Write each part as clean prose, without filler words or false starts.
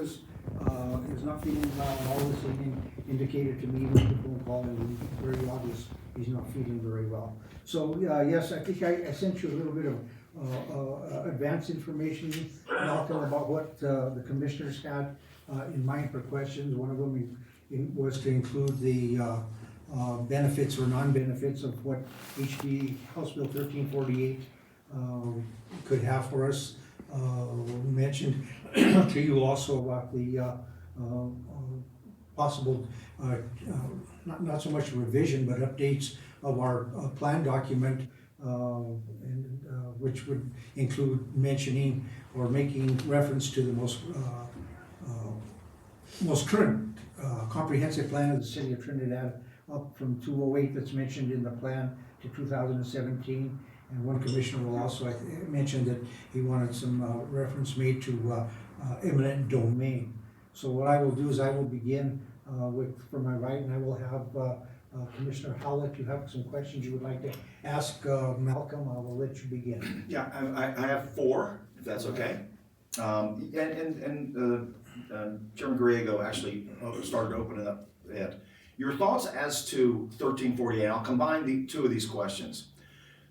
office is not feeling well, and all this evening indicated to me with the phone call, and very obvious he's not feeling very well. So, yes, I think I sent you a little bit of advanced information, Malcolm, about what the commissioners had in mind for questions. One of them was to include the benefits or non-benefits of what HB House Bill 1348 could have for us. We mentioned to you also about the possible, not so much revision, but updates of our plan document, which would include mentioning or making reference to the most current comprehensive plan of the city of Trinidad, up from 208 that's mentioned in the plan to 2017. And one commissioner will also mention that he wanted some reference made to eminent domain. So what I will do is I will begin from my right, and I will have Commissioner Howlett. You have some questions you would like to ask Malcolm. I will let you begin. Yeah, I have four, if that's okay. Chairman Griego actually started opening up it. Your thoughts as to 1348, I'll combine the two of these questions.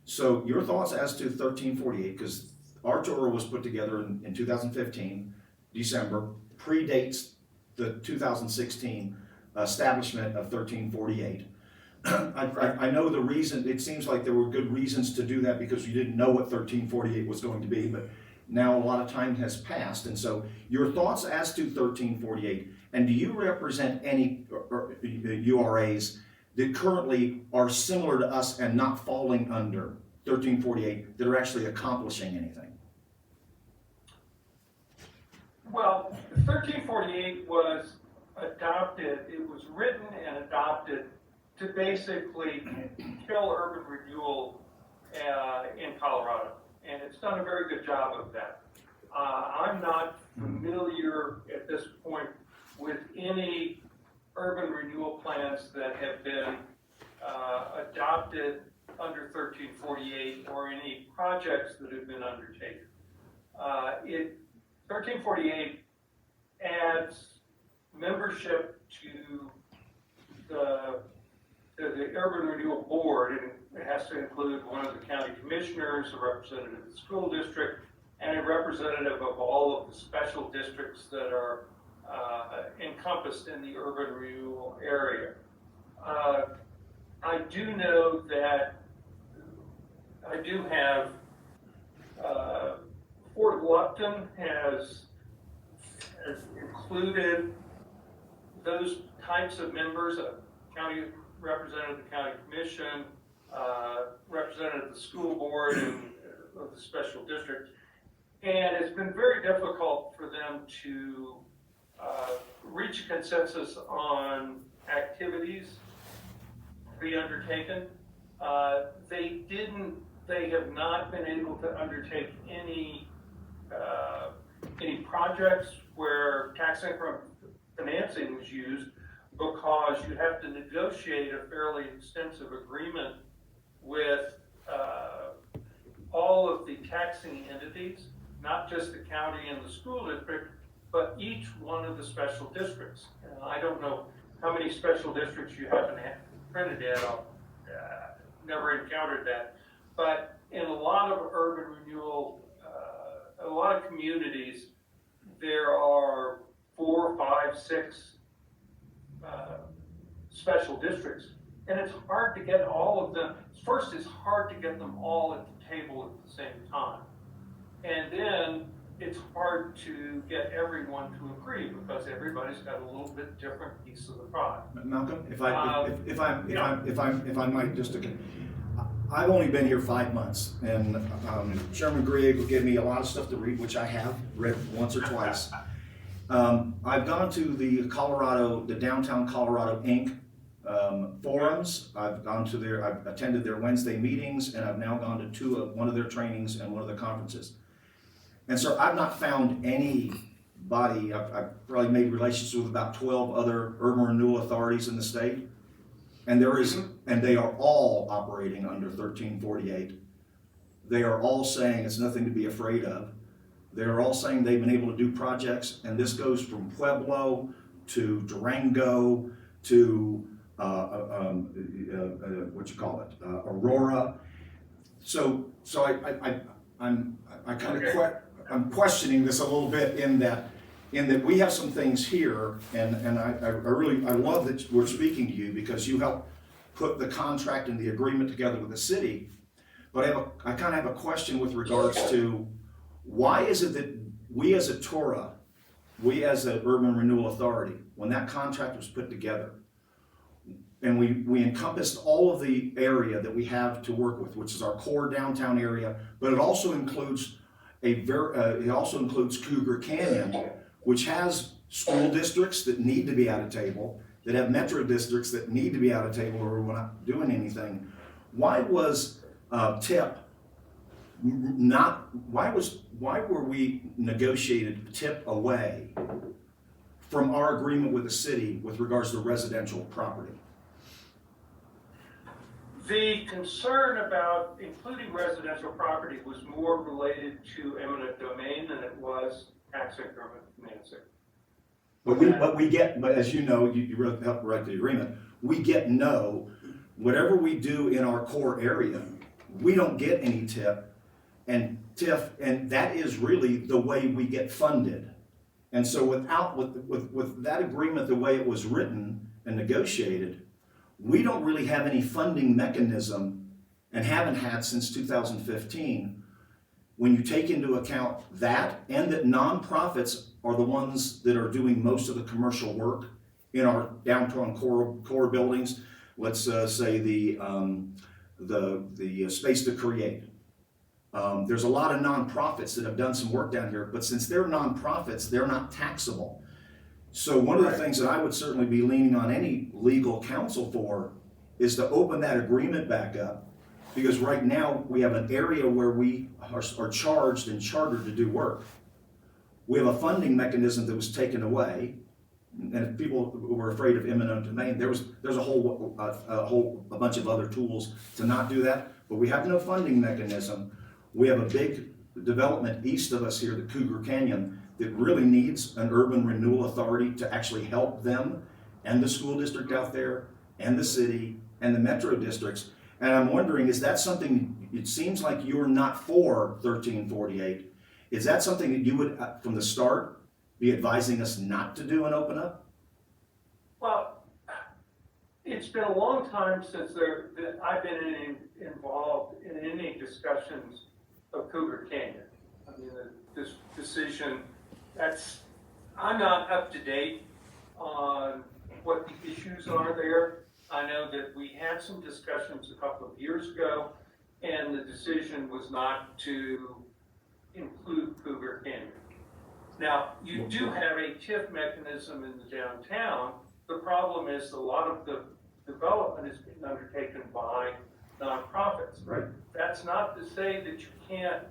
So your thoughts as to 1348, because our TURA was put together in 2015, December, predates the 2016 establishment of 1348. I know the reason, it seems like there were good reasons to do that because you didn't know what 1348 was going to be, but now a lot of time has passed. And so your thoughts as to 1348, and do you represent any URAs that currently are similar to us and not falling under 1348 that are actually accomplishing anything? Well, 1348 was adopted, it was written and adopted to basically kill urban renewal in Colorado, and it's done a very good job of that. I'm not familiar at this point with any urban renewal plans that have been adopted under 1348 or any projects that have been undertaken. 1348 adds membership to the Urban Renewal Board, and it has to include one of the county commissioners, a representative of the school district, and a representative of all of the special districts that are encompassed in the urban renewal area. I do know that I do have Fort Lupton has included those types of members, a county representative of the county commission, representative of the school board and of the special district, and it's been very difficult for them to reach a consensus on activities to be undertaken. They have not been able to undertake any projects where tax increment financing was used, because you have to negotiate a fairly extensive agreement with all of the taxing entities, not just the county and the school district, but each one of the special districts. And I don't know how many special districts you have in Trinidad. I've never encountered that. But in a lot of urban renewal, a lot of communities, there are 4, 5, 6 special districts, and it's hard to get all of them. First, it's hard to get them all at the table at the same time, and then it's hard to get everyone to agree because everybody's got a little bit different piece of the pie. Malcolm, if I might just again, I've only been here 5 months, and Chairman Griego gave me a lot of stuff to read, which I have read once or twice. I've gone to the Downtown Colorado Inc. Forums. I've attended their Wednesday meetings, and I've now gone to one of their trainings and one of their conferences. And so I've not found anybody. I've probably made relations with about 12 other urban renewal authorities in the state, and they are all operating under 1348. They are all saying it's nothing to be afraid of. They're all saying they've been able to do projects, and this goes from Pueblo to Durango to, Aurora. So I'm questioning this a little bit in that we have some things here, and I love that we're speaking to you because you helped put the contract and the agreement together with the city. But I kind of have a question with regards to why is it that we as a TURA, we as the Urban Renewal Authority, when that contract was put together, and we encompassed all of the area that we have to work with, which is our core downtown area, but it also includes Cougar Canyon, which has school districts that need to be at a table, that have metro districts that need to be at a table, or we're not doing anything. Why was TIP not? Why were we negotiated TIP away from our agreement with the city with regards to residential property? The concern about including residential property was more related to eminent domain than it was tax increment financing. But as you know, you helped write the agreement, we get whatever we do in our core area, we don't get any TIF, and that is really the way we get funded. And so with that agreement, the way it was written and negotiated, we don't really have any funding mechanism, and haven't had since 2015, when you take into account that, and that nonprofits are the ones that are doing most of the commercial work in our downtown core buildings. Let's say the Space to Create. There's a lot of nonprofits that have done some work down here, but since they're nonprofits, they're not taxable. So one of the things that I would certainly be leaning on any legal counsel for is to open that agreement back up, because right now we have an area where we are charged and chartered to do work. We have a funding mechanism that was taken away, and if people were afraid of eminent domain, there's a whole bunch of other tools to not do that, but we have no funding mechanism. We have a big development east of us here, the Cougar Canyon, that really needs an urban renewal authority to actually help them and the school district out there and the city and the metro districts. And I'm wondering, is that something, it seems like you're not for 1348. Is that something that you would, from the start, be advising us not to do and open up? Well, it's been a long time since I've been involved in any discussions of Cougar Canyon. I mean, this decision, I'm not up to date on what the issues are there. I know that we had some discussions a couple of years ago, and the decision was not to include Cougar Canyon. Now, you do have a TIF mechanism in the downtown. The problem is a lot of the development is being undertaken by nonprofits. Right. That's not to say that you can't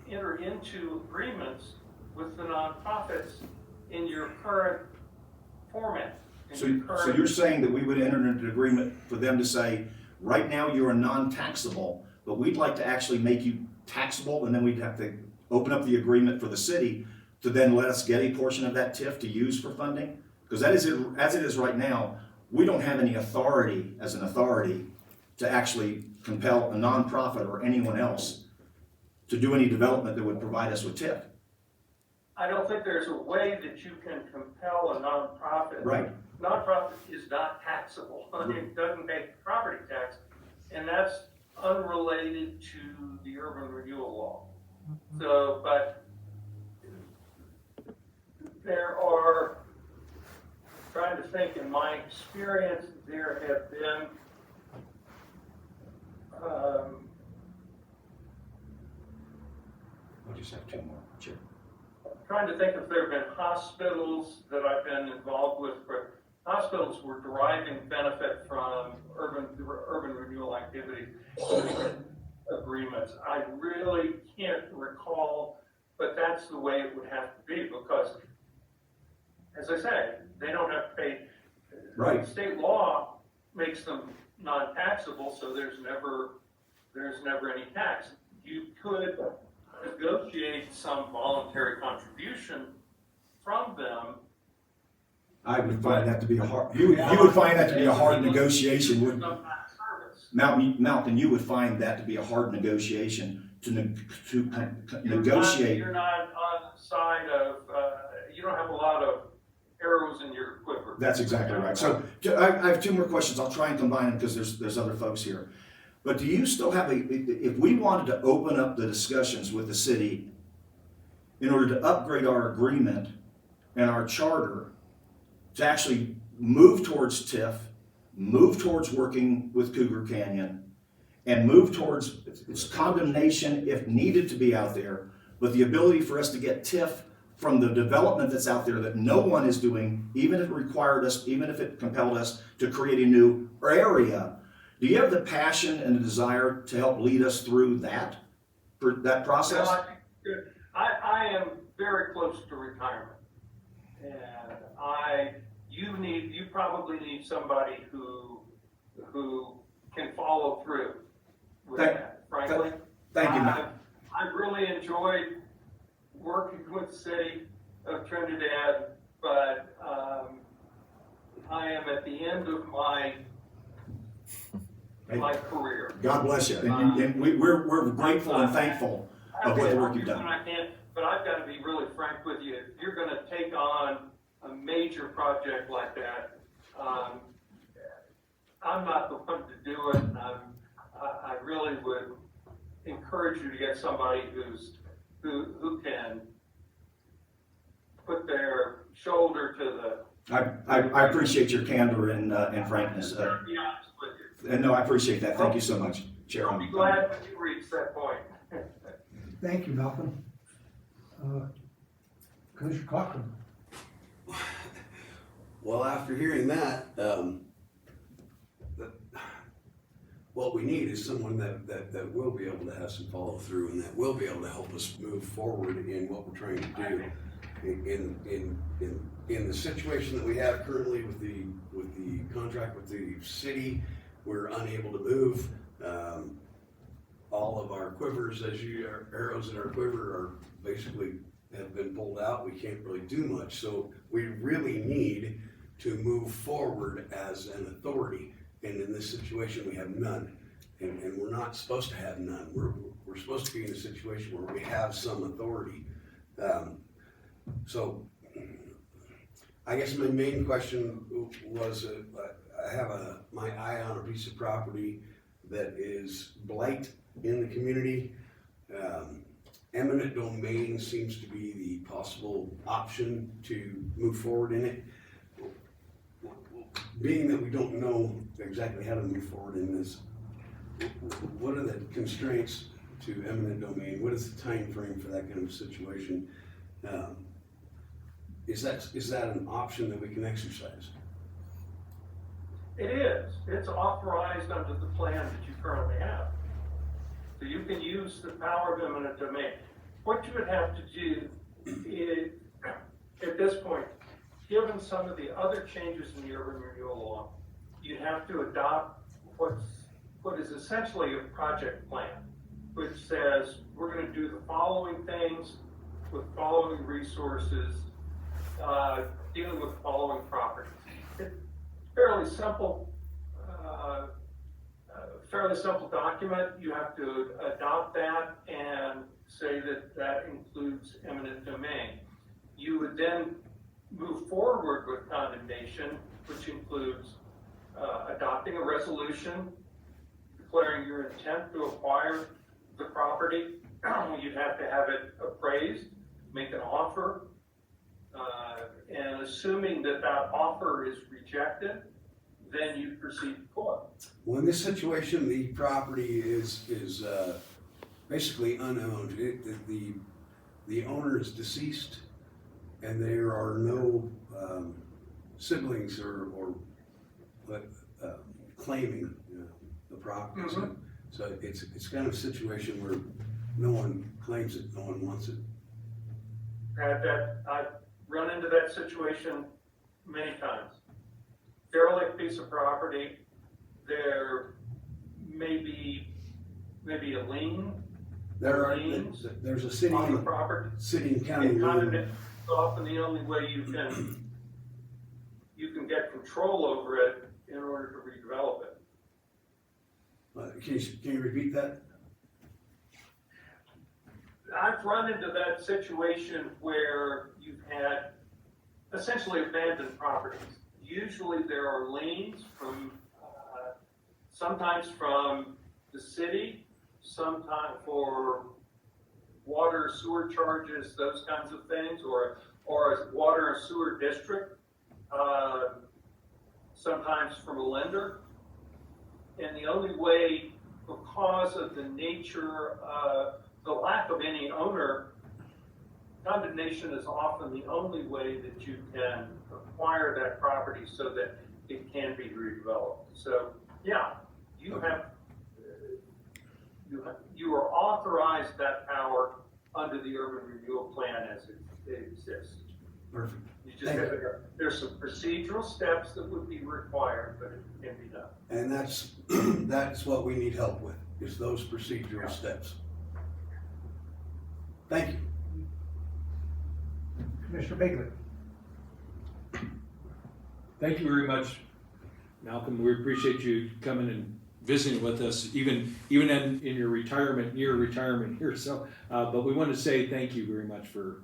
enter into agreements with the nonprofits in your current format. So you're saying that we would enter into an agreement for them to say, right now you're a non-taxable, but we'd like to actually make you taxable, and then we'd have to open up the agreement for the city to then let us get a portion of that TIF to use for funding? Because that is it, as it is right now, we don't have any authority as an authority to actually compel a nonprofit or anyone else to do any development that would provide us with TIF. I don't think there's a way that you can compel a nonprofit. Right. Nonprofit is not taxable. I mean, it doesn't pay property tax, and that's unrelated to the urban renewal law. So, but there are, trying to think, in my experience, there have been We'll just have two more. Sure. trying to think if there have been hospitals that I've been involved with, where hospitals were deriving benefit from urban renewal activity agreements. I really can't recall, but that's the way it would have to be, because, as I say, they don't have to pay. Right. State law makes them non-taxable, so there's never any tax. You could negotiate some voluntary contribution from them. I would find that to be a hard, you would find that to be a hard negotiation, wouldn't you? Some kind of service. Malcolm, you would find that to be a hard negotiation to negotiate. You're not on the side of, you don't have a lot of arrows in your quiver. That's exactly right. So I have two more questions. I'll try and combine them because there's other folks here. But do you still have if we wanted to open up the discussions with the city in order to upgrade our agreement and our charter to actually move towards TIF, move towards working with Cougar Canyon, and move towards its condemnation if needed to be out there, but the ability for us to get TIF from the development that's out there that no one is doing, even if it required us, even if it compelled us to create a new area. Do you have the passion and the desire to help lead us through that process? Well, I am very close to retirement, and you probably need somebody who can follow through with that, frankly. Thank you, Matt. I've really enjoyed working with the city of Trinidad, but I am at the end of my career. God bless you. And we're grateful and thankful of what the work you've done. But I've got to be really frank with you. If you're going to take on a major project like that, I'm not the one to do it. And I really would encourage you to get somebody who can put their shoulder to the. I appreciate your candor and frankness. Be honest with you. And no, I appreciate that. Thank you so much, Chair. I'll be glad when you reach that point. Thank you, Malcolm. Commissioner Cochran. Well, after hearing that, what we need is someone that will be able to have some follow through and that will be able to help us move forward in what we're trying to do. In the situation that we have currently with the contract with the city, we're unable to move. All of our quivers, our arrows in our quiver are basically have been pulled out. We can't really do much. So we really need to move forward as an authority. And in this situation, we have none. And we're not supposed to have none. We're supposed to be in a situation where we have some authority. So I guess my main question was, I have my eye on a piece of property that is blight in the community. Eminent domain seems to be the possible option to move forward in it. Being that we don't know exactly how to move forward in this, what are the constraints to eminent domain? What is the time frame for that kind of situation? Is that an option that we can exercise? It is. It's authorized under the plan that you currently have. So you can use the power of eminent domain. What you would have to do is, at this point, given some of the other changes in the urban renewal law, you'd have to adopt what is essentially a project plan, which says we're going to do the following things with following resources, dealing with the following properties. It's fairly simple document. You have to adopt that and say that includes eminent domain. You would then move forward with condemnation, which includes adopting a resolution, declaring your intent to acquire the property. You'd have to have it appraised, make an offer, and assuming that offer is rejected, then you proceed to court. Well, in this situation, the property is basically unowned. The owner is deceased, and there are no siblings or claiming the property. Mm-hmm. So it's kind of a situation where no one claims it, no one wants it. I've run into that situation many times. Derelict piece of property, there may be a lien liens There's a city, on the property. city and county And lien. condemnation is often the only way you can get control over it in order to redevelop it. Can you repeat that? I've run into that situation where you've had essentially abandoned properties. Usually there are liens from, sometimes from the city, sometimes for water, sewer charges, those kinds of things, or a water and sewer district, sometimes from a lender. And the only way, because of the nature of the lack of any owner, condemnation is often the only way that you can acquire that property so that it can be redeveloped. So, yeah, you are authorized that power under the urban renewal plan as it exists. Perfect. You just have to, there's some procedural steps that would be required, but it can be done. And that's what we need help with, is those procedural steps. Thank you. Commissioner Baker. Thank you very much, Malcolm. We appreciate you coming and visiting with us, even in your retirement, near retirement here. So, but we want to say thank you very much for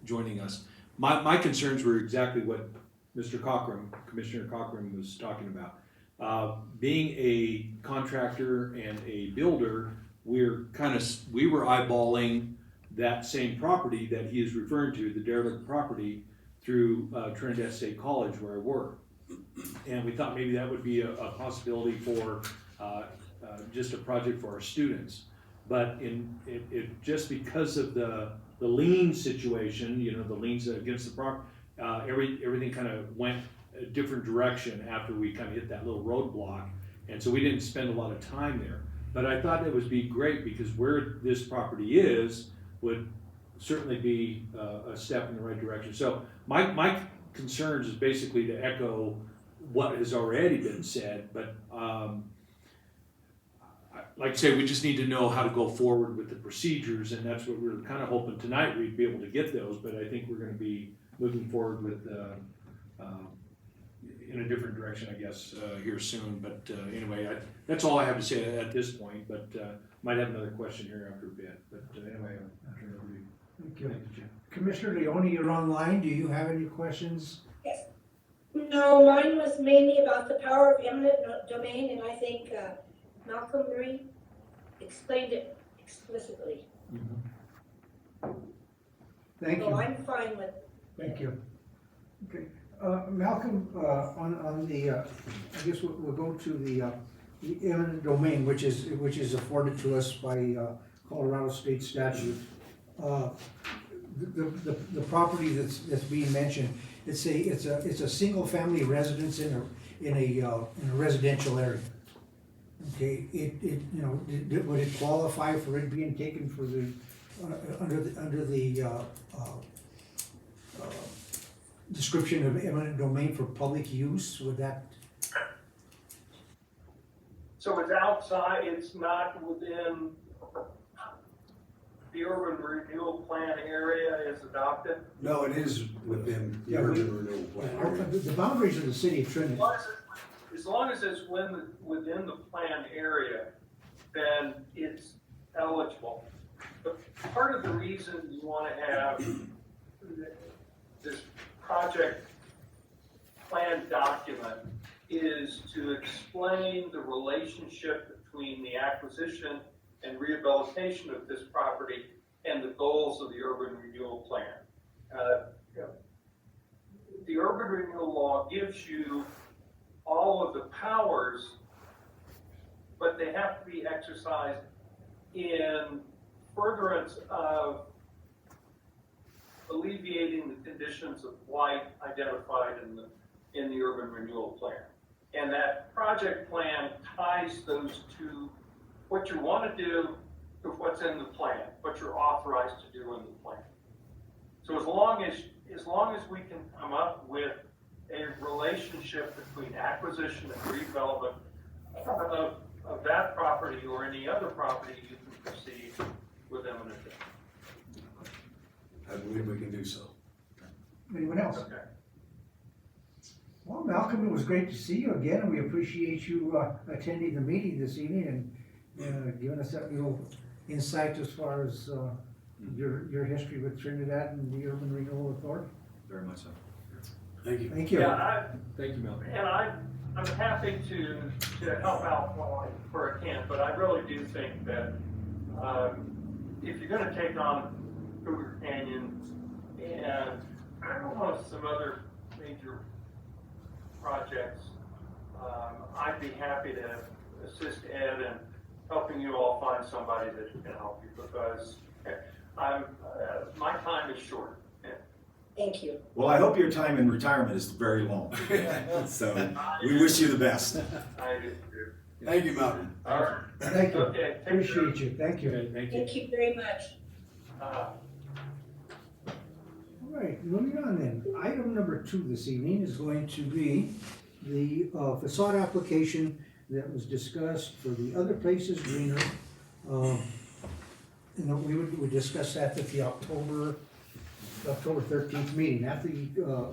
joining us. My concerns were exactly what Commissioner Cochran was talking about. Being a contractor and a builder, we were eyeballing that same property that he is referring to, the derelict property, through Trinidad State College where I work. And we thought maybe that would be a possibility for just a project for our students. But it just because of the lien situation, the liens against the property, everything kind of went a different direction after we kind of hit that little roadblock. And so we didn't spend a lot of time there. But I thought it would be great because where this property is would certainly be a step in the right direction. So my concerns is basically to echo what has already been said, but like I say, we just need to know how to go forward with the procedures, and that's what we're kind of hoping tonight we'd be able to get those, but I think we're going to be moving forward with in a different direction, I guess, here soon. But anyway, that's all I have to say at this point, but might have another question here after a bit. But anyway, I'll turn it over to you. Thank you. Commissioner Leone, you're online. Do you have any questions? Yes. No, mine was mainly about the power of eminent domain, and I think Malcolm Murray explained it explicitly. Thank So you. I'm fine with it. Thank you. Okay, Malcolm, on the, I guess we'll go to the eminent domain, which is afforded to us by Colorado state statute. The property that's being mentioned, it's a single family residence in a residential area. Okay, would it qualify for it being taken for the under the description of eminent domain for public use? Would that? So it's outside, it's not within the urban renewal plan area is adopted? No, it is within the urban renewal plan. The boundaries of the city of Trinidad. As long as it's within the planned area, then it's eligible. But part of the reason you want to have this project plan document is to explain the relationship between the acquisition and rehabilitation of this property and the goals of the urban renewal plan. The urban renewal law gives you all of the powers, but they have to be exercised in furtherance of alleviating the conditions of blight identified in the urban renewal plan. And that project plan ties those two, what you want to do to what's in the plan, what you're authorized to do in the plan. So as long as we can come up with a relationship between acquisition and redevelopment of that property or any other property, you can proceed with eminent domain. I believe we can do so. Anyone else? Okay. Well, Malcolm, it was great to see you again, and we appreciate you attending the meeting this evening and giving us that little insight as far as your history with Trinidad and the Urban Renewal Authority. Very much so. Thank you. Thank you. Yeah, Thank you, Malcolm. and I'm happy to help out where I can, but I really do think that, if you're gonna take on Cougar Canyon and I don't know some other major projects, I'd be happy to assist Ed in helping you all find somebody that can help you, because my time is short. Thank you. Well, I hope your time in retirement is very long. So we wish you the best. I do. Thank you, Malcolm. All right. Thank you. Okay, take care. Appreciate you. Thank you. Okay, thank you. Thank you very much. All right, moving on then. Item number 2 this evening is going to be the facade application that was discussed for the Other Places Greenery. We would discuss that at the October 13th meeting. At the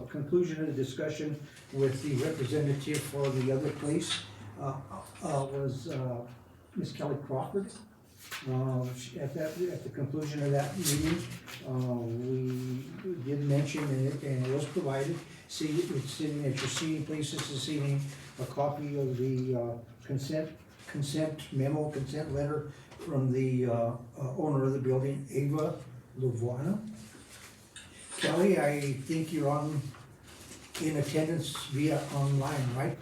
conclusion of the discussion with the representative for the Other Place was Ms. Kelly Crawford. At the conclusion of that meeting, we did mention, and it was provided, it's sitting at your seating places this evening, a copy of the consent letter from the owner of the building, Ava Luvuana. Kelly, I think you're in attendance via online, right?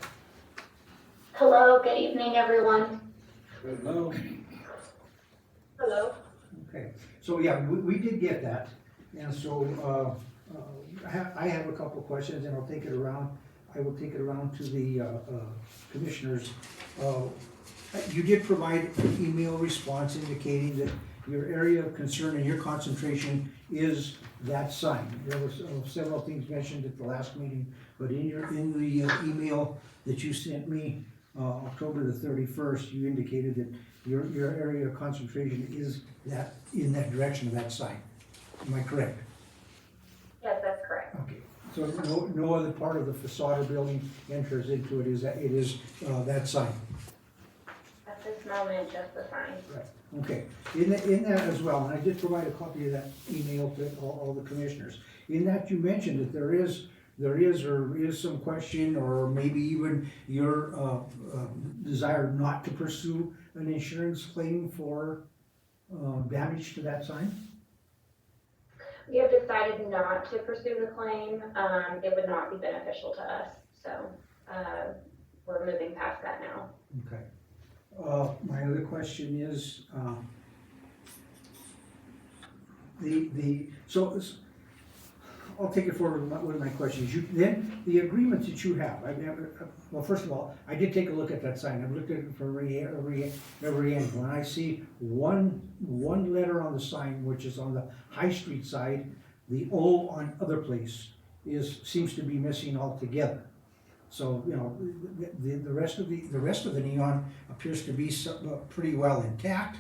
Hello, good evening, everyone. Hello. Hello. Okay, so yeah, we did get that, and so I have a couple of questions, and I will take it around to the commissioners. You did provide an email response indicating that your area of concern and your concentration is that sign. There were several things mentioned at the last meeting, but in the email that you sent me, October the 31st, you indicated that your area of concentration is that, in that direction of that sign. Am I correct? Yes, that's correct. Okay, so no other part of the facade or building enters into it, it is that sign? At this moment, just the sign. Right, okay. In that as well, and I did provide a copy of that email to all the commissioners. In that you mentioned that there is some question, or maybe even your desire not to pursue an insurance claim for damage to that sign? We have decided not to pursue the claim. It would not be beneficial to us, so we're moving past that now. Okay. My other question is, so I'll take it forward with one of my questions. Then the agreements that you have, well, first of all, I did take a look at that sign. I've looked at it from every angle. And I see one letter on the sign, which is on the High Street side. The O on Other Place seems to be missing altogether. So, you know, the rest of the neon appears to be pretty well intact.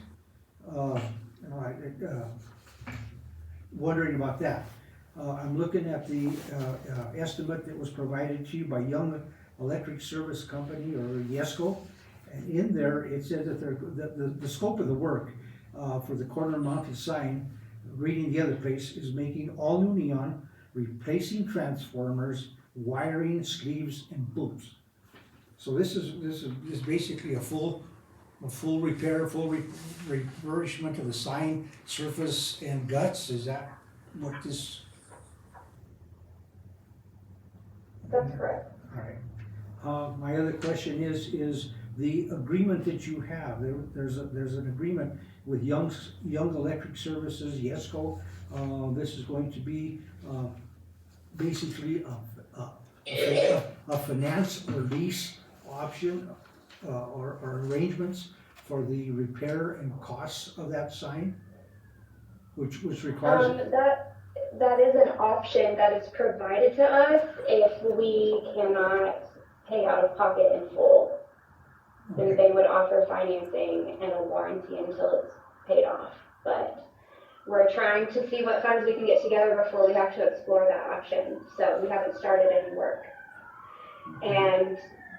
Wondering about that. I'm looking at the estimate that was provided to you by Young Electric Service Company, or YESCO, and in there it says that the scope of the work for the corner mounted sign, reading the Other Place, is making all new neon, replacing transformers, wiring, sleeves, and booms. So this is basically a full repair, full refurbishment of the sign surface and guts. Is that what this? That's correct. All right. My other question is the agreement that you have. There's an agreement with Young Electric Services, YESCO. This is going to be basically a finance or lease option or arrangements for the repair and costs of that sign, which requires. That is an option that is provided to us if we cannot pay out of pocket in full. Then they would offer financing and a warranty until it's paid off. But we're trying to see what funds we can get together before we have to explore that option. So we haven't started any work. And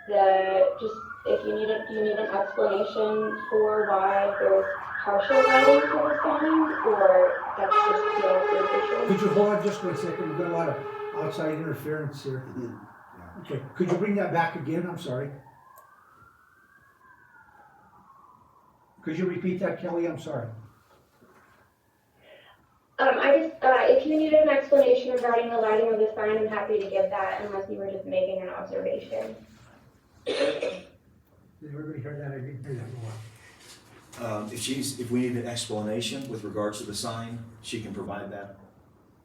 if you need an explanation for why there's partial lighting for the sign, or that's just the observation. Could you hold on just one second? We've got a lot of outside interference here. Okay, could you bring that back again? I'm sorry. Could you repeat that, Kelly? I'm sorry. If you needed an explanation regarding the lighting of the sign, I'm happy to give that, unless you were just making an observation. Did everybody hear that? I didn't hear that. If we need an explanation with regards to the sign, she can provide that.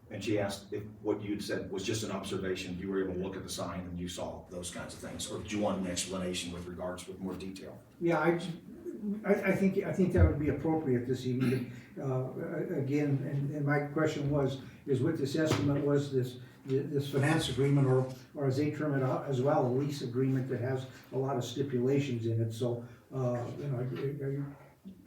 And she asked if what you'd said was just an observation, you were able to look at the sign and you saw those kinds of things, or did you want an explanation with regards with more detail? Yeah, I think that would be appropriate this evening. Again, and my question is with this estimate, was this finance agreement, or as they term it out as well, a lease agreement that has a lot of stipulations in it, so,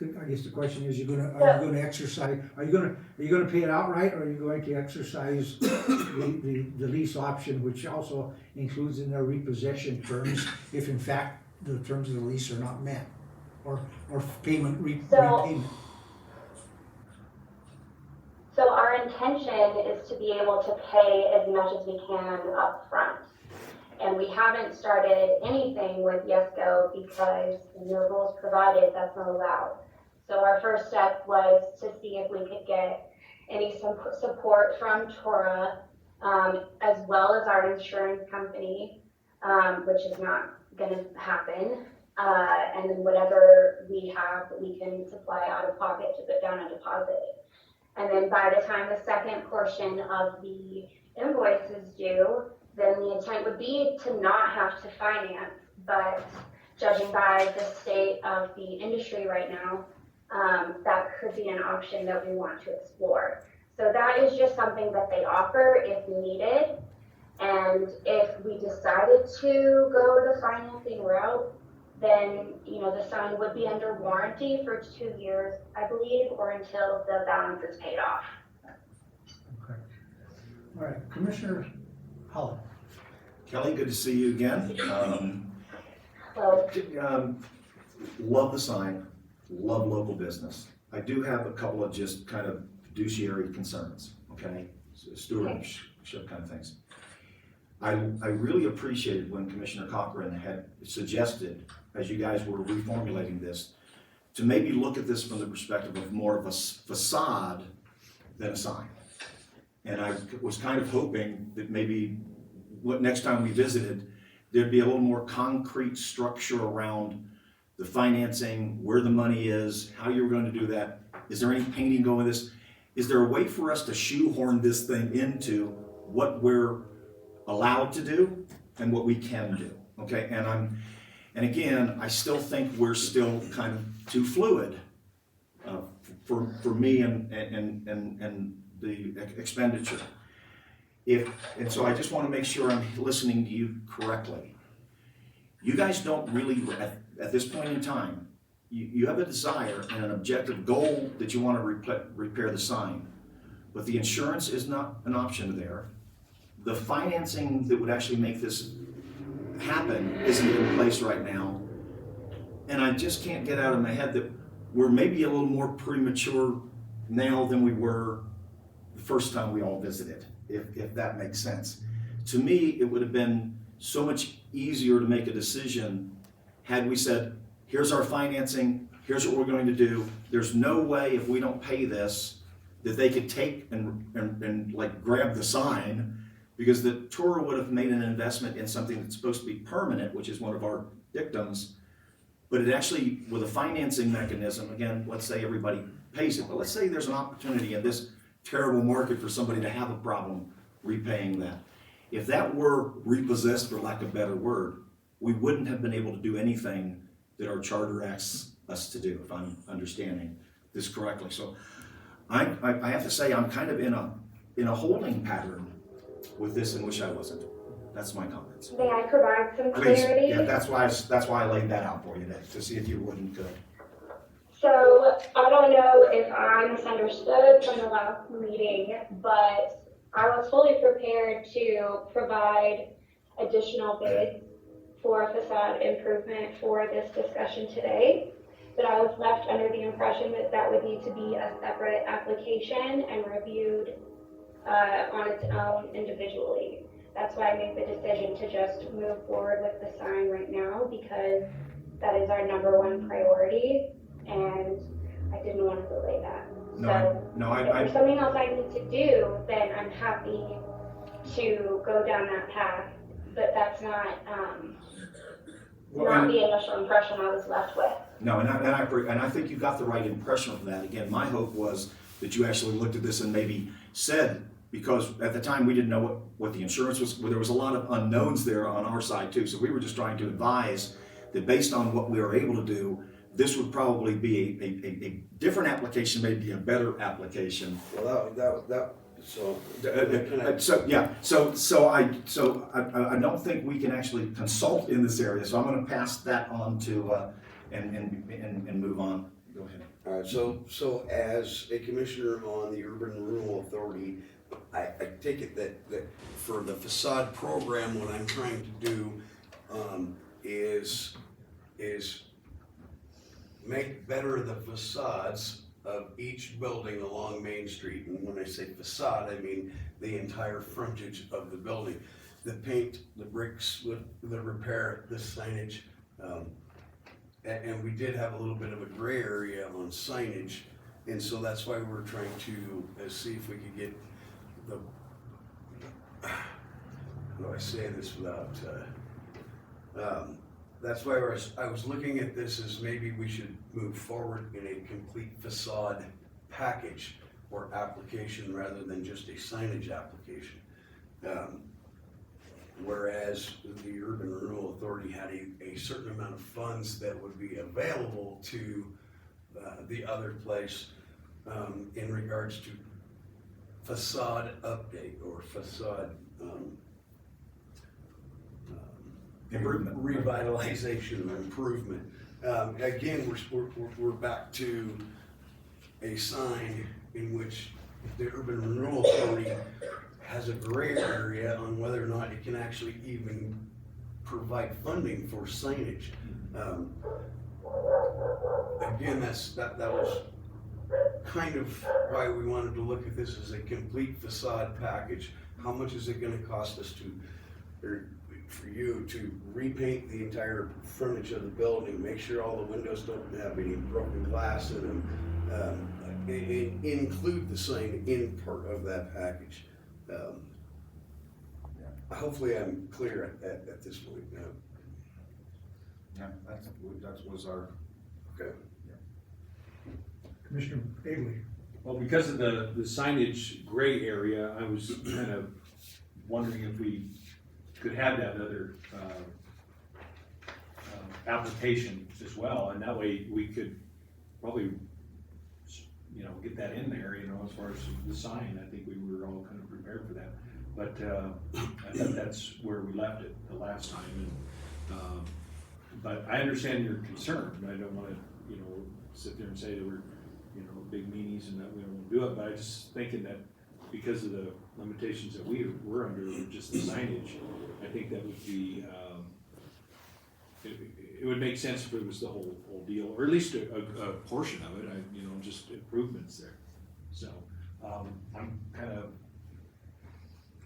I guess the question is, are you gonna exercise, are you gonna pay it outright, or are you going to exercise the lease option, which also includes in their repossession terms, if in fact the terms of the lease are not met, or repayment? So our intention is to be able to pay as much as we can up front. And we haven't started anything with YesGo because in the rules provided, that's not allowed. So our first step was to see if we could get any support from TURA, as well as our insurance company, which is not gonna happen. And then whatever we have, we can supply out of pocket to put down a deposit. And then by the time the second portion of the invoice is due, then the intent would be to not have to finance, but judging by the state of the industry right now, that could be an option that we want to explore. So that is just something that they offer if needed. And if we decided to go the financing route, then, the sign would be under warranty for 2 years, I believe, or until the balance is paid off. Okay. All right, Commissioner Holland. Kelly, good to see you again. So, Love the sign, love local business. I do have a couple of just kind of fiduciary concerns, okay? Stewardship kind of things. I really appreciated when Commissioner Cochran had suggested, as you guys were reformulating this, to maybe look at this from the perspective of more of a facade than a sign. And I was kind of hoping that maybe next time we visited, there'd be a little more concrete structure around the financing, where the money is, how you're going to do that. Is there any painting going with this? Is there a way for us to shoehorn this thing into what we're allowed to do and what we can do? Okay, and again, I still think we're still kind of too fluid for me and the expenditure. And so I just want to make sure I'm listening to you correctly. You guys don't really, at this point in time, you have a desire and an objective goal that you want to repair the sign, but the insurance is not an option there. The financing that would actually make this happen isn't in place right now. And I just can't get out of my head that we're maybe a little more premature now than we were the first time we all visited, if that makes sense. To me, it would have been so much easier to make a decision had we said, here's our financing, here's what we're going to do. There's no way if we don't pay this that they could take and like grab the sign, because the TURA would have made an investment in something that's supposed to be permanent, which is one of our dictums. But it actually, with a financing mechanism, again, let's say everybody pays it, but let's say there's an opportunity in this terrible market for somebody to have a problem repaying that. If that were repossessed, for lack of a better word, we wouldn't have been able to do anything that our charter asks us to do, if I'm understanding this correctly. So I have to say I'm kind of in a holding pattern with this in which I wasn't. That's my comments. may I provide some Please, clarity? yeah, that's why I laid that out for you to see if you would and could. So I don't know if I misunderstood from the last meeting, but I was fully prepared to provide additional bids for facade improvement for this discussion today. But I was left under the impression that that would need to be a separate application and reviewed on its own individually. That's why I made the decision to just move forward with the sign right now, because that is our #1 priority, and I didn't want to delay that. If there's something else I need to do, then I'm happy to go down that path, but that's not the initial impression I was left with. No, and I agree, and I think you got the right impression from that. Again, my hope was that you actually looked at this and maybe said, because at the time we didn't know what the insurance was, there was a lot of unknowns there on our side too. So we were just trying to advise that based on what we were able to do, this would probably be a different application, maybe a better application. Well, so I don't think we can actually consult in this area, so I'm gonna pass that on to, and move on. Go ahead. All right, so as a commissioner on the Urban Renewal Authority, I take it that for the facade program, what I'm trying to do is make better the facades of each building along Main Street. And when I say facade, I mean the entire frontage of the building. The paint, the bricks, the repair, the signage. And we did have a little bit of a gray area on signage. And so that's why we're trying to see if we could get the, how do I say this without, that's why I was looking at this as maybe we should move forward in a complete facade package or application rather than just a signage application. Whereas the Urban Renewal Authority had a certain amount of funds that would be available to the other place in regards to facade update or facade Improvement. Revitalization or improvement. Again, we're back to a sign in which the Urban Renewal Authority has a gray area on whether or not it can actually even provide funding for signage. Again, that was kind of why we wanted to look at this as a complete facade package. How much is it going to cost us for you to repaint the entire frontage of the building, make sure all the windows don't have any broken glass in them, include the sign in part of that package. Hopefully I'm clear at this point. Yeah, that was our. Okay. Commissioner Bailey. Well, because of the signage gray area, I was kind of wondering if we could have that other application as well, and that way we could probably, get that in there, as far as the sign. I think we were all kind of prepared for that, but I think that's where we left it the last time. And but I understand your concern. I don't want to, sit there and say that we're, big meanies and that we don't want to do it. But I just thinking that because of the limitations that we're under with just the signage, I think that would be, it would make sense if it was the whole deal, or at least a portion of it, just improvements there. So, I'm kind of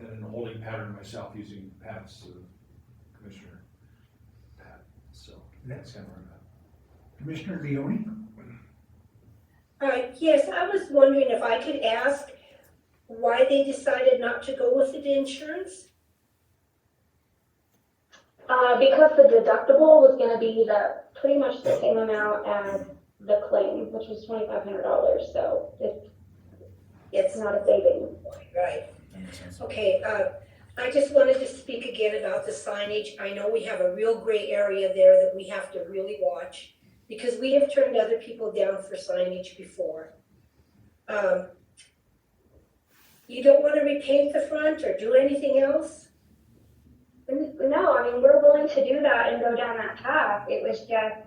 in a holding pattern myself using Pat's, Commissioner Pat, so that's kind of where I'm at. Commissioner Leone? Yes, I was wondering if I could ask why they decided not to go with the insurance? Because the deductible was going to be pretty much the same amount as the claim, which was $2,500. So it's not a savings. Right. Okay. I just wanted to speak again about the signage. I know we have a real gray area there that we have to really watch, because we have turned other people down for signage before. You don't want to repaint the front or do anything else? No, we're willing to do that and go down that path. It was just,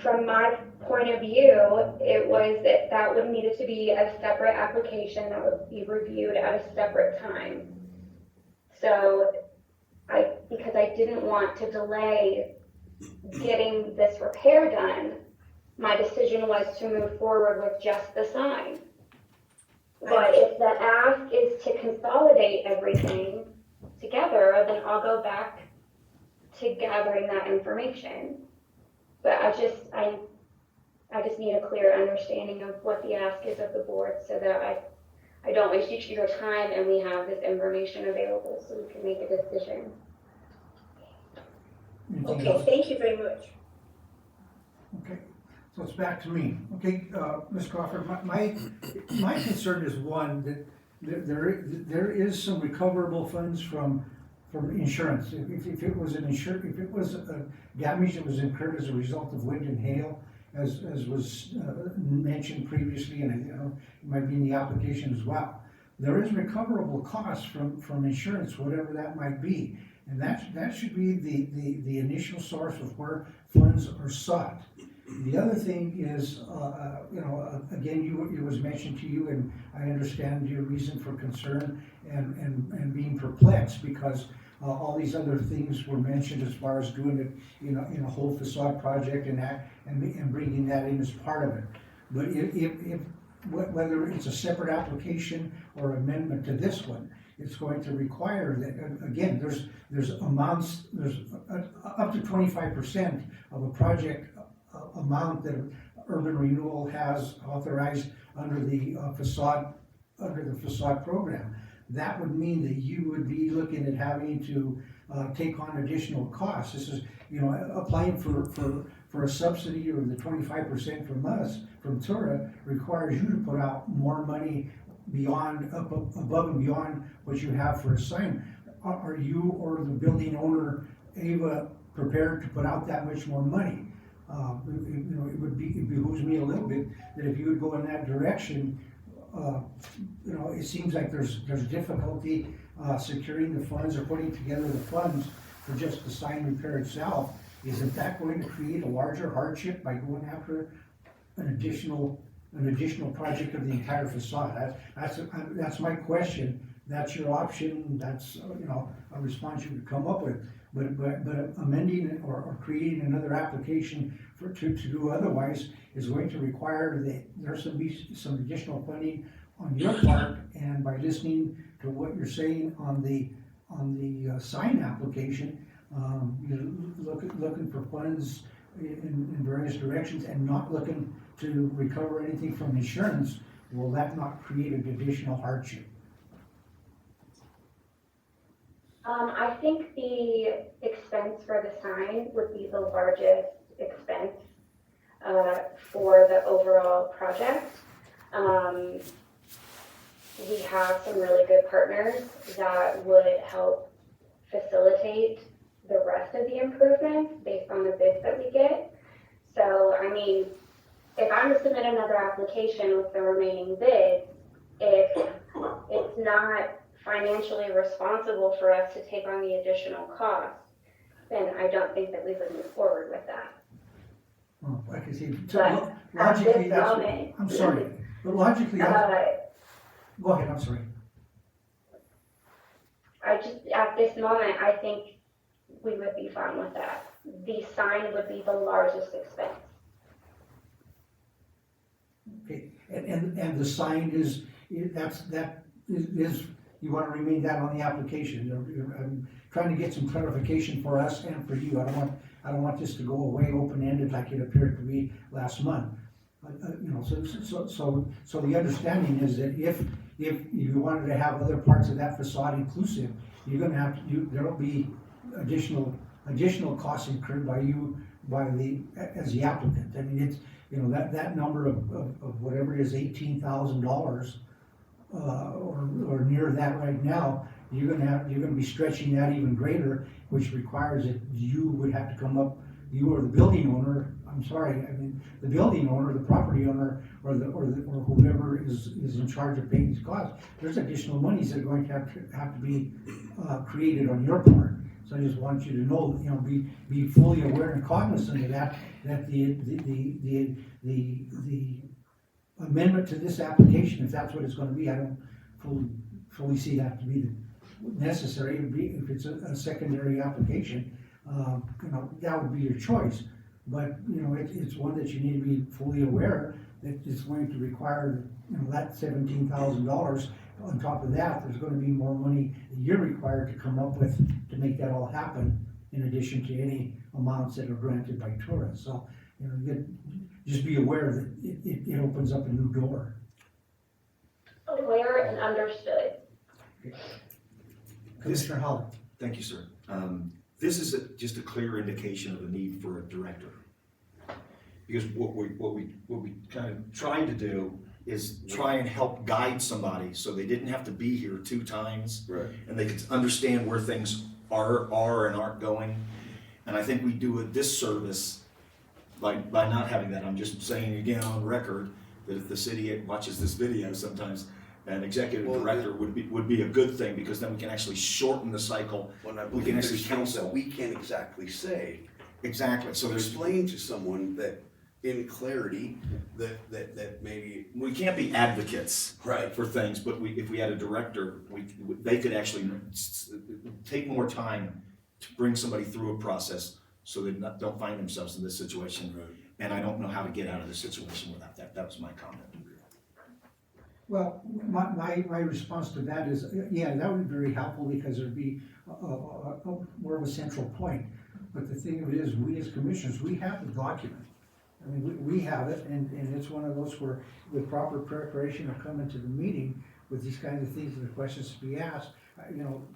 from my point of view, it was that would needed to be a separate application that would be reviewed at a separate time. So because I didn't want to delay getting this repair done, my decision was to move forward with just the sign. But if the ask is to consolidate everything together, then I'll go back to gathering that information. But I just need a clear understanding of what the ask is of the board so that I don't waste your time and we have this information available so we can make a decision. Anything Okay, else? thank you very much. Okay, so it's back to me. Okay, Ms. Crawford, my concern is one, that there is some recoverable funds from insurance. If it was a damage that was incurred as a result of wind and hail, as was mentioned previously, and it might be in the application as well, there is recoverable costs from insurance, whatever that might be. And that should be the initial source of where funds are sought. The other thing is, again, it was mentioned to you, and I understand your reason for concern and being perplexed, because all these other things were mentioned as far as doing it in a whole facade project and bringing that in as part of it. But if whether it's a separate application or amendment to this one, it's going to require that, again, there's amounts, there's up to 25% of a project amount that Urban Renewal has authorized under the facade program. That would mean that you would be looking at having to take on additional costs. This is, applying for a subsidy, or the 25% from us, from TURA, requires you to put out more money above and beyond what you have for a sign. Are you or the building owner, Ava, prepared to put out that much more money? It behooves me a little bit that if you would go in that direction. It seems like there's difficulty securing the funds or putting together the funds for just the sign repair itself. Isn't that going to create a larger hardship by going after an additional project of the entire facade? That's my question. That's your option. That's a response you could come up with. But amending it or creating another application to do otherwise is going to require that there's some additional funding on your part. And by listening to what you're saying on the sign application, you're looking for funds in various directions and not looking to recover anything from insurance. Will that not create an additional hardship? I think the expense for the sign would be the largest expense for the overall project. We have some really good partners that would help facilitate the rest of the improvements based on the bids that we get. So, if I'm to submit another application with the remaining bids, if it's not financially responsible for us to take on the additional cost, then I don't think that we would move forward with that. Oh, I can see. But Logically, at this moment, I'm sorry, but logically, go ahead. I'm sorry. At this moment, I think we would be fine with that. The sign would be the largest expense. Okay, and the sign is you want to remain that on the application. I'm trying to get some clarification for us and for you. I don't want this to go away open-ended like it appeared to be last month. So the understanding is that if you wanted to have other parts of that facade inclusive, you're going to have to. There will be additional costs incurred by you as the applicant. It's that number of whatever it is, $18,000. Or near that right now, you're gonna be stretching that even greater, which requires that you would have to come up, you or the building owner, the building owner, the property owner, or whoever is in charge of paying these costs. There's additional monies that are going to have to be created on your part. So I just want you to know, you know, be fully aware and cognizant of that, that the amendment to this application, if that's what it's gonna be, I don't fully see that to be necessary. It'd be, if it's a secondary application, you know, that would be your choice. But, you know, it's one that you need to be fully aware that it's going to require, you know, that $17,000. On top of that, there's gonna be more money that you're required to come up with to make that all happen, in addition to any amounts that are granted by TURA. So, you know, just be aware that it opens up a new door. Aware and understood. Commissioner Howell. Thank you, sir. This is just a clear indication of a need for a director. Because what we kind of tried to do is try and help guide somebody so they didn't have to be here 2 times. Right. And they could understand where things are and aren't going. And I think we do a disservice by not having that. I'm just saying again on record that if the city watches this video sometime, an executive director would be a good thing, because then we can actually shorten the cycle. When I We believe can there's actually things that counsel. we can't exactly say. Exactly, so there's, Explain to someone that, in clarity, that maybe. we can't be advocates Right. for things, but if we had a director, they could actually take more time to bring somebody through a process so they don't find themselves in this situation. Right. And I don't know how to get out of this situation without that. That was my comment. Well, my response to that is, yeah, that would be very helpful, because there'd be more of a central point. But the thing of it is, we as commissioners, we have the document. I mean, we have it, and it's one of those where, with proper preparation of coming to the meeting with these kinds of things and the questions to be asked, you know,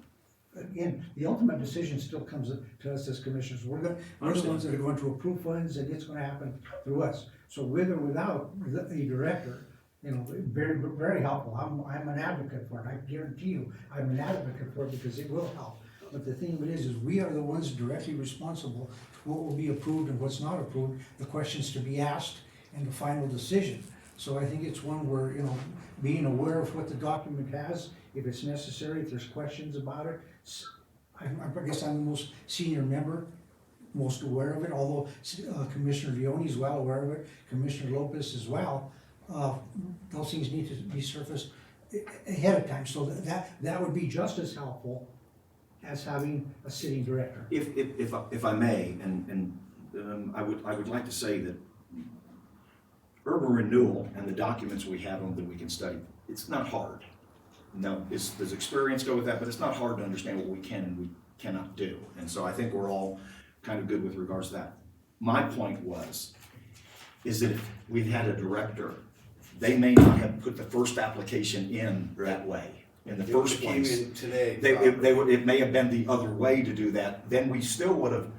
again, the ultimate decision still comes to us as commissioners. We're the ones that are going to approve funds, and it's gonna happen through us. So with or without a director, you know, very, very helpful. I'm an advocate for it. I guarantee you, I'm an advocate for it, because it will help. But the thing of it is we are the ones directly responsible for what will be approved and what's not approved, the questions to be asked, and the final decision. So I think it's one where, you know, being aware of what the document has, if it's necessary, if there's questions about it. I guess I'm the most senior member, most aware of it, although Commissioner Leone is well aware of it, Commissioner Lopez as well. Those things need to be surfaced ahead of time, so that would be just as helpful as having a sitting director. If I may, and I would like to say that urban renewal and the documents we have on that we can study, it's not hard. No, does experience go with that, but it's not hard to understand what we can and we cannot do. And so I think we're all kind of good with regards to that. My point is that if we'd had a director, they may not have put the first application in that way. In the first place, Came in today. it may have been the other way to do that. Then we still would have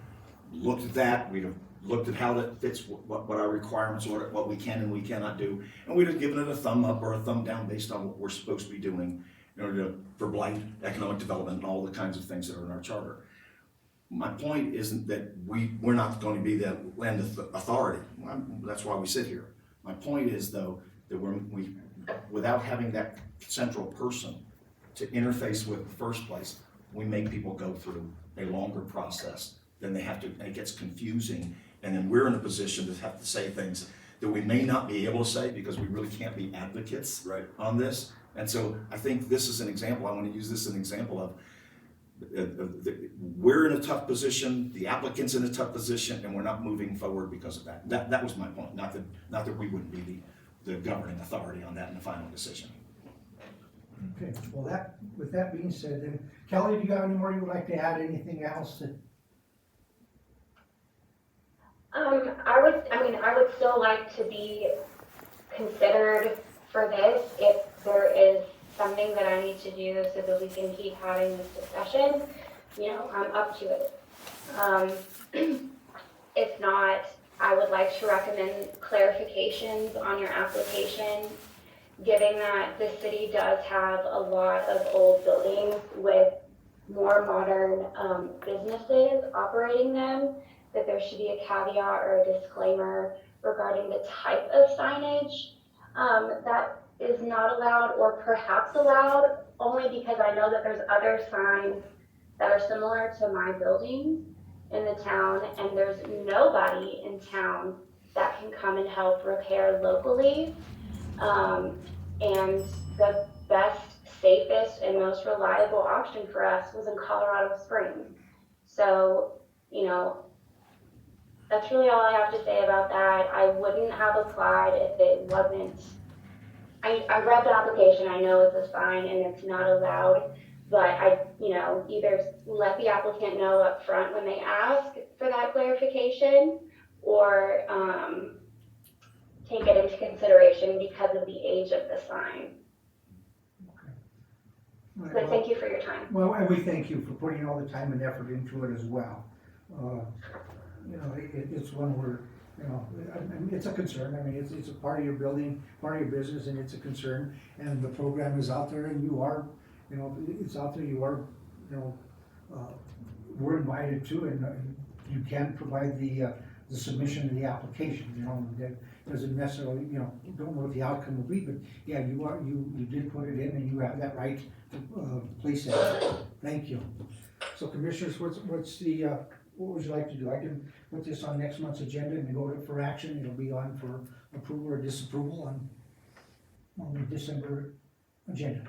looked at that. We'd have looked at how that fits, what our requirements are, what we can and we cannot do, and we'd have given it a thumb up or a thumb down based on what we're supposed to be doing in order for blight, economic development, and all the kinds of things that are in our charter. My point isn't that we're not going to be the land authority. That's why we sit here. My point is, though, that we without having that central person to interface with in the first place, we make people go through a longer process than they have to, and it gets confusing, and then we're in a position to have to say things that we may not be able to say because we really can't be advocates on this. And so I think this is an example, I want to use this as an example of we're in a tough position, the applicant's in a tough position, and we're not moving forward because of that. That was my point, not that we wouldn't be the governing authority on that in the final decision. Okay, well, with that being said, then, Kelly, do you have any more you would like to add, anything else that? I would still like to be considered for this if there is something that I need to do so that we can keep having this discussion. You know, I'm up to it. If not, I would like to recommend clarifications on your application, given that the city does have a lot of old buildings with more modern businesses operating them, that there should be a caveat or a disclaimer regarding the type of signage that is not allowed or perhaps allowed, only because I know that there's other signs that are similar to my buildings in the town, and there's nobody in town that can come and help repair locally. And the best, safest, and most reliable option for us was in Colorado Springs. So, you know, that's really all I have to say about that. I wouldn't have applied if it wasn't, I read the application, I know it's a sign and it's not allowed, but I, either let the applicant know up front when they ask for that clarification, or take it into consideration because of the age of the sign. Right, But well- thank you for your time. Well, and we thank you for putting all the time and effort into it as well. It's one where, I mean, it's a concern. I mean, it's a part of your building, part of your business, and it's a concern. And the program is out there, and you are, it's out there, you are, we're invited to, and you can provide the submission of the application, that doesn't necessarily, don't know what the outcome will be, but yeah, you did put it in, and you have that right to place it. Thank you. So commissioners, what's the, what would you like to do? I can put this on next month's agenda and go to for action. It'll be on for approval or disapproval on the December agenda.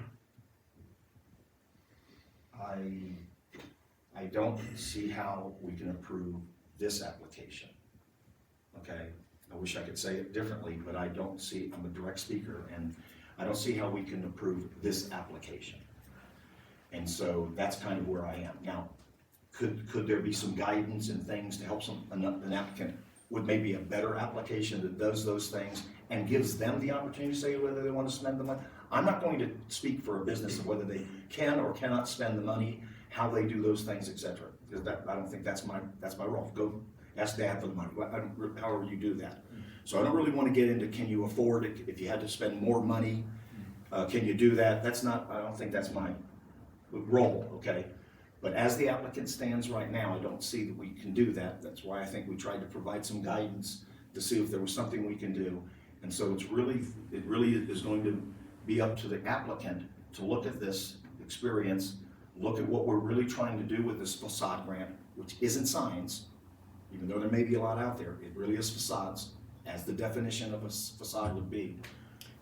I don't see how we can approve this application, okay? I wish I could say it differently, but I don't see, I'm a direct speaker, and I don't see how we can approve this application. And so that's kind of where I am. Now, could there be some guidance and things to help an applicant with maybe a better application that does those things and gives them the opportunity to say whether they want to spend the money? I'm not going to speak for a business of whether they can or cannot spend the money, how they do those things, etc. Because I don't think that's my role. Go ask Dad for the money, however you do that. So I don't really want to get into, can you afford it? If you had to spend more money, can you do that? I don't think that's my role, okay? But as the applicant stands right now, I don't see that we can do that. That's why I think we tried to provide some guidance to see if there was something we can do. And so it really is going to be up to the applicant to look at this experience, look at what we're really trying to do with this facade grant, which isn't signs, even though there may be a lot out there. It really is facades, as the definition of a facade would be.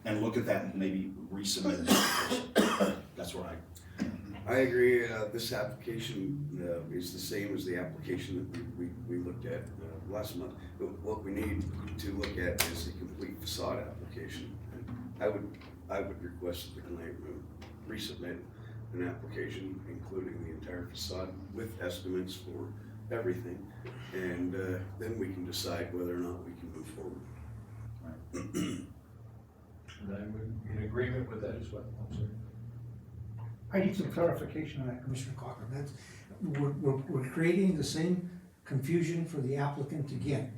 And look at that and maybe resubmit an application. That's where I agree. This application is the same as the application that we looked at last month. But what we need to look at is a complete facade application. And I would request that the client resubmit an application including the entire facade with estimates for everything, and then we can decide whether or not we can move forward. And I'm in agreement with that as well. I'm sorry. I need some clarification on that, Commissioner Cochran. That's, we're creating the same confusion for the applicant again.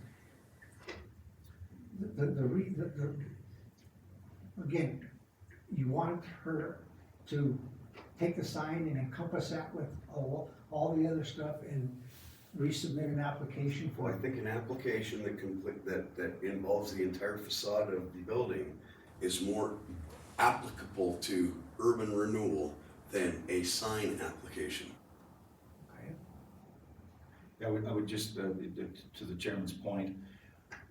Again, you want her to take the sign and encompass that with all the other stuff and resubmit an application for Well, it. I think an application that involves the entire facade of the building is more applicable to urban renewal than a sign application. Okay. I would just, to the chairman's point,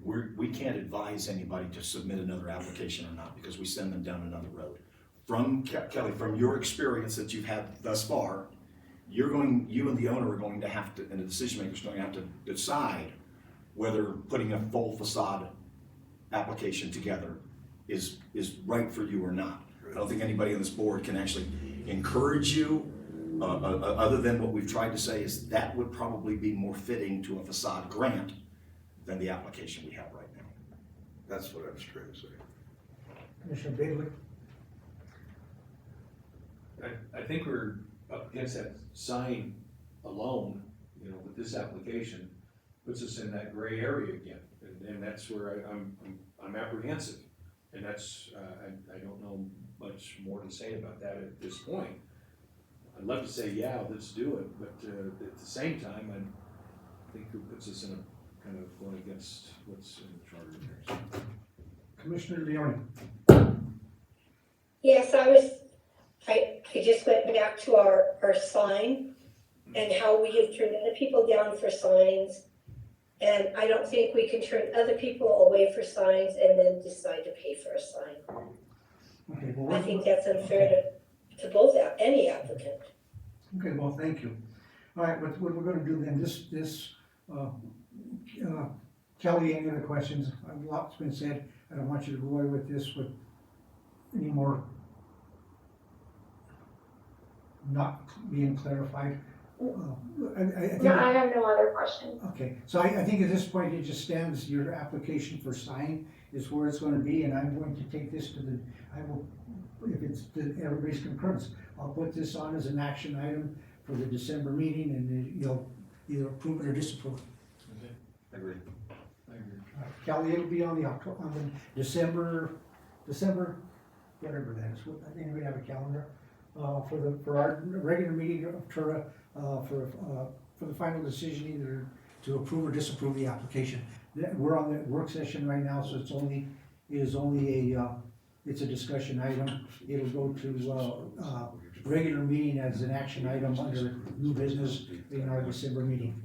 we can't advise anybody to submit another application or not, because we send them down another road. From Kelly, from your experience that you've had thus far, you and the owner are going to have to, and the decision maker is going to have to decide whether putting a full facade application together is right for you or not. I don't think anybody on this board can actually encourage you, other than what we've tried to say is that would probably be more fitting to a facade grant than the application we have right now. That's what I was trying to say. Commissioner Bailey? I think we're up against that sign alone, with this application, puts us in that gray area again. And that's where I'm apprehensive. And that's, I don't know much more to say about that at this point. I'd love to say, yeah, let's do it, but at the same time, I think it puts us in a kind of going against what's in the charter here. Commissioner Leone? Yes, I just went back to our sign, and how we have turned other people down for signs. And I don't think we can turn other people away for signs and then decide to pay for a sign. Okay, well, I think that's unfair to both, any applicant. okay, well, thank you. All right, what we're gonna do then, Kelly, any other questions? A lot's been said. I don't want you to go away with this with any more not being clarified. I think. No, I have no other questions. Okay, so I think at this point, it just stands, your application for sign is where it's gonna be, and I'm going to take this to I will, if it's to everybody's concurrence, I'll put this on as an action item for the December meeting, and then you'll either approve it or disapprove it. I agree. Kelly, it'll be on the December, whatever that is, I think we have a calendar, for our regular meeting of TURA, for the final decision either to approve or disapprove the application. We're on the work session right now, so it's a discussion item. It'll go to, regular meeting as an action item under new business in our December meeting.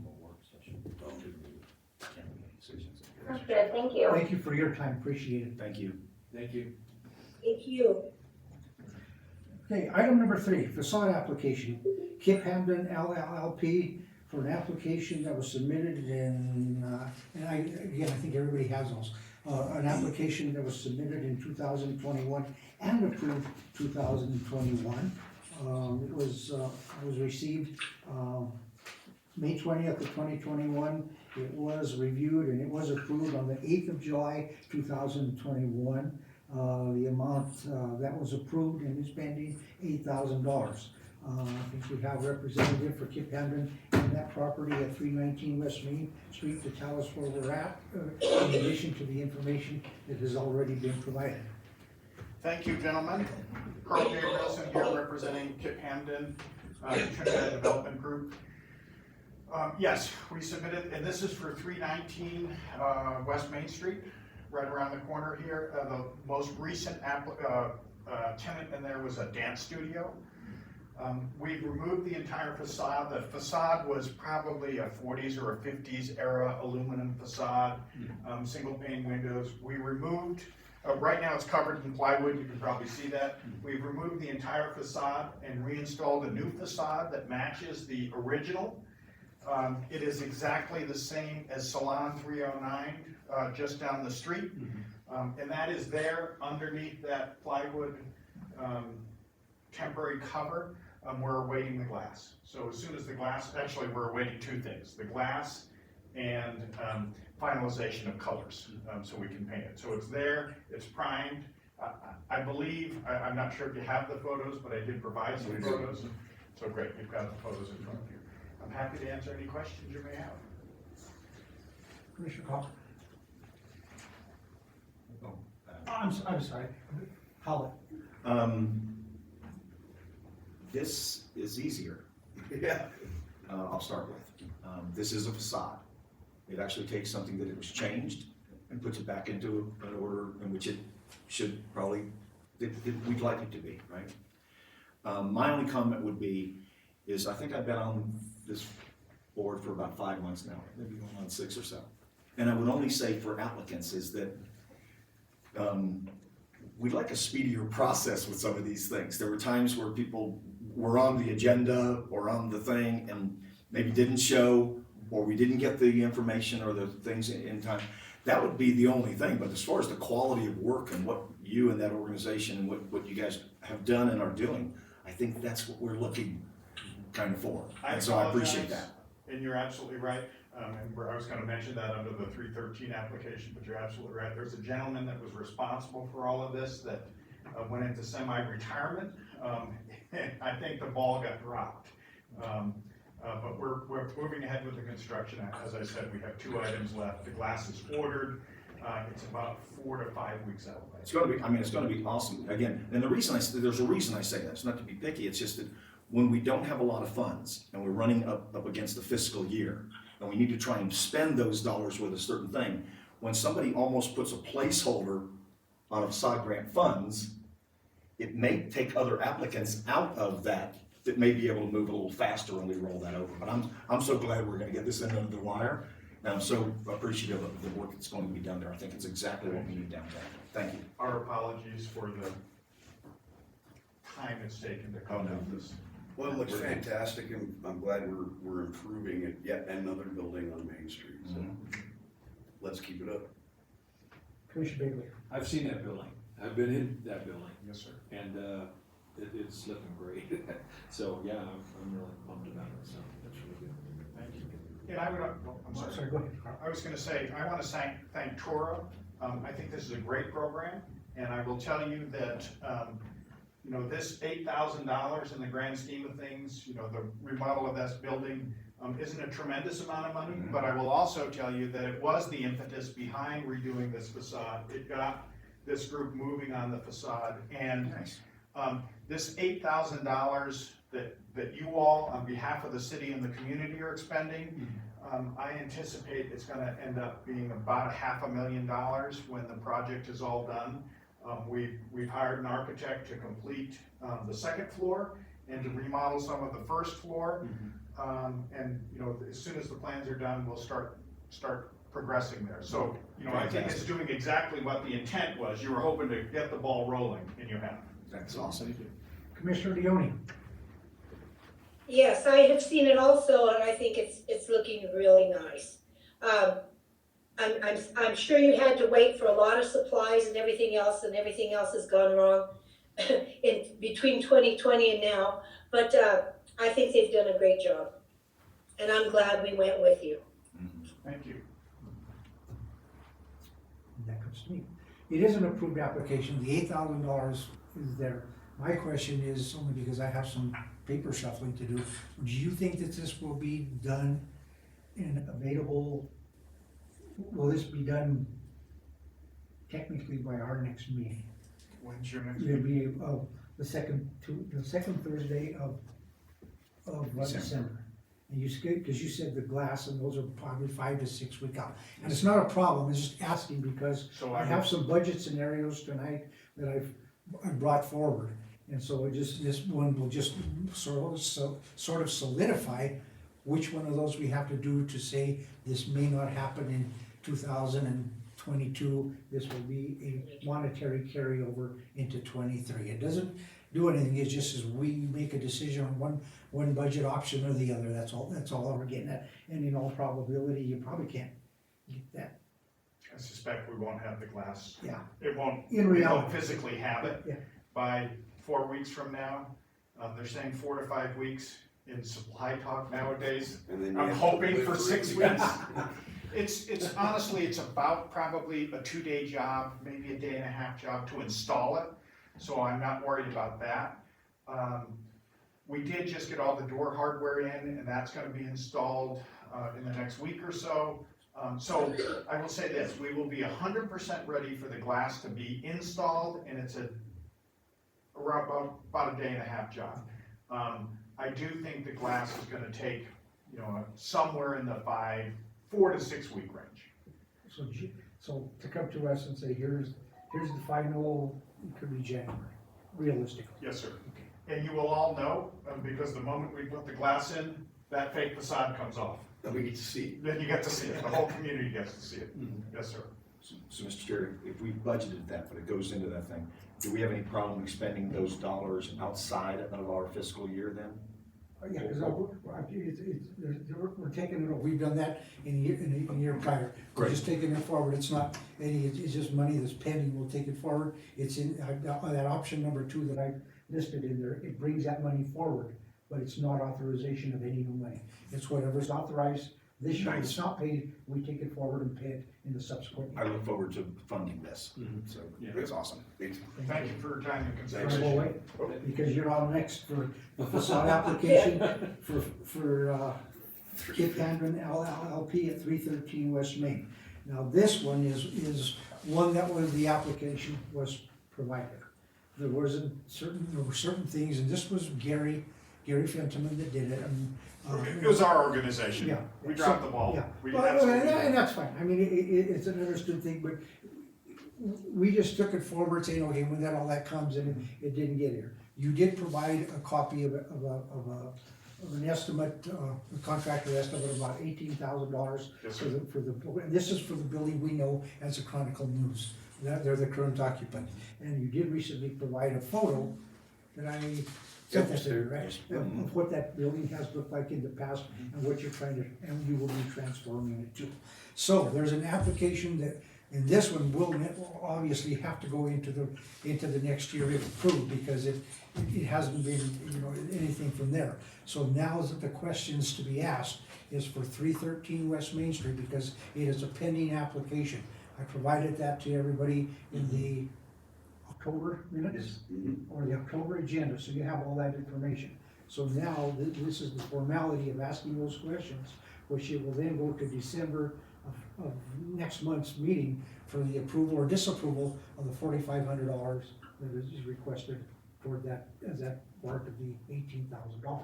That's good, thank you. Thank you for your time, appreciate it. Thank you. Thank you. Thank you. Okay, item number 3, facade application. Kip Hamden LLP for an application that was submitted in, I think everybody has those. An application that was submitted in 2021 and approved 2021. It was received May 20th of 2021. It was reviewed and it was approved on the 8th of July 2021. The amount that was approved and is pending, $8,000. I think we have a representative for Kip Hamden in that property at 319 West Main Street to tell us where we're at, in addition to the information that has already been provided. Thank you, gentlemen. Carl Gabrielson here representing Kip Hamden, Trinidad Development Group. Yes, we submitted, and this is for 319 West Main Street, right around the corner here. The most recent tenant in there was a dance studio. We've removed the entire facade. The facade was probably a 40s or a 50s era aluminum facade, single pane windows. We removed, right now it's covered in plywood, you can probably see that. We've removed the entire facade and reinstalled a new facade that matches the original. It is exactly the same as Salon 309, just down the street. And that is there underneath that plywood temporary cover. We're awaiting the glass. So as soon as the glass, actually we're awaiting 2 things, the glass and finalization of colors, so we can paint it. So it's there, it's primed. I believe, I'm not sure if you have the photos, but I did provide some photos. So great, you've got the photos in front of you. I'm happy to answer any questions you may have. Commissioner Cobb? I'm sorry, Howell. This is easier. Yeah. I'll start with. This is a facade. It actually takes something that it was changed and puts it back into an order in which it should probably, that we'd like it to be, right? My only comment would be, is I think I've been on this board for about 5 months now, maybe going on 6 or so. And I would only say for applicants is that we'd like a speedier process with some of these things. There were times where people were on the agenda or on the thing and maybe didn't show, or we didn't get the information or the things in time. That would be the only thing. But as far as the quality of work and what you and that organization and what you guys have done and are doing, I think that's what we're looking kind of for. And so I appreciate that. And you're absolutely right. And I was going to mention that under the 313 application, but you're absolutely right. There's a gentleman that was responsible for all of this that went into semi-retirement. I think the ball got dropped. But we're moving ahead with the construction. As I said, we have 2 items left. The glass is ordered. It's about 4 to 5 weeks out. It's going to be, I mean, it's going to be awesome. Again, and the reason there's a reason I say that. It's not to be picky. It's just that when we don't have a lot of funds and we're running up against the fiscal year and we need to try and spend those dollars with a certain thing, when somebody almost puts a placeholder on a facade grant funds, it may take other applicants out of that that may be able to move a little faster when we roll that over. But I'm so glad we're gonna get this in under the wire. And I'm so appreciative of the work that's going to be done there. I think it's exactly what we need downtown. Thank you. Our apologies for the time it's taken to come down this. Well, it looks fantastic, and I'm glad we're improving it, yet another building on Main Street, so let's keep it up. Commissioner Bailey. I've seen that building. I've been in that building, Yes, sir. and it's looking great. So, yeah, I'm really pumped about it, so that's really good. Thank you. And I would, I'm sorry. Sorry, go ahead, Carl. I was gonna say, I wanna thank TURA. I think this is a great program, and I will tell you that, you know, this $8,000 in the grand scheme of things, you know, the remodel of this building, isn't a tremendous amount of money, but I will also tell you that it was the impetus behind redoing this facade. It got this group moving on the facade, and, Nice. this $8,000 that you all, on behalf of the city and the community, are expending, I anticipate it's gonna end up being about $500,000 when the project is all done. We've hired an architect to complete the second floor and to remodel some of the first floor. And, you know, as soon as the plans are done, we'll start progressing there. So, you know, I think it's doing exactly what the intent was. You were hoping to get the ball rolling, and you have. That's awesome. Commissioner Leone. Yes, I have seen it also, and I think it's looking really nice. I'm sure you had to wait for a lot of supplies and everything else has gone wrong in between 2020 and now, but I think they've done a great job, and I'm glad we went with you. Thank you. That comes to me. It is an approved application, the $8,000 is there. My question is, only because I have some paper shuffling to do, do you think that this will be done and available, will this be done technically by our next meeting? When's your next It'll meeting? be the second Thursday of December. And you said, because you said the glass, and those are probably 5 to 6 weeks out. And it's not a problem, it's just asking because So I have some budget scenarios tonight that I brought forward. And so this one will just sort of solidify which one of those we have to do to say this may not happen in 2022. This will be a monetary carryover into 23. It doesn't do anything, it's just as we make a decision on one budget option or the other, that's all we're getting at. And in all probability, you probably can't get that. I suspect we won't have the glass. Yeah. It won't, In we reality. won't physically have it Yeah. by 4 weeks from now. They're saying 4 to 5 weeks in supply talk nowadays. And then you I'm have to hoping live for through 6 it. weeks. It's honestly, it's about probably a 2-day job, maybe a 1.5-day job to install it. So I'm not worried about that. We did just get all the door hardware in, and that's gonna be installed in the next week or so. So I will say this, we will be 100% ready for the glass to be installed, and it's about a 1.5-day job. I do think the glass is gonna take, you know, somewhere in the 4 to 6 week range. So to come to us and say, here's the final, it could be January, realistically. Yes, sir. And you will all know, because the moment we put the glass in, that fake facade comes off. Then we get to see. Then you get to see it, the whole community gets to see it. Yes, sir. So, Mr. Chair, if we budgeted that, but it goes into that thing, do we have any problem expending those dollars outside of our fiscal year then? Yeah, because we're taking it, we've done that in year prior. We're Great. just taking it forward, it's not it's just money that's pending, we'll take it forward. It's in, that option number 2 that I listed in there, it brings that money forward, but it's not authorization of any new money. It's whatever's authorized this year, it's not paid, we take it forward and pay it in the subsequent I year. look forward to funding this, so Yeah. it's awesome. Thank you for your time and Well, consideration. wait, because you're on next for the facade application for Kip Handren LLP at 313 West Main. Now, this one is one that was, the application was provided. There were certain things, and this was Gary Fentiman that did it, and. It was our organization. Yeah. We dropped the ball. Yeah, We well, absolutely and did. that's fine, I mean, it's an understood thing, but we just took it forward saying, okay, when all that comes in, it didn't get here. You did provide a copy of an estimate, a contractor estimate of about $18,000 Yes, for the, and this is for the building we know as the Chronicle News. They're the current occupant. And you did recently provide a photo that I sent this to you, right? Of what that building has looked like in the past and what you're trying to, and you will be transforming it to. So there's an application that, and this one will obviously have to go into the next year if approved, because it hasn't been, anything from there. So now is the questions to be asked is for 313 West Main Street, because it is a pending application. I provided that to everybody in the October minutes or the October agenda, so you have all that information. So now this is the formality of asking those questions, which it will then go to December of next month's meeting for the approval or disapproval of the $4,500 that is requested for that, as that part of the $18,000.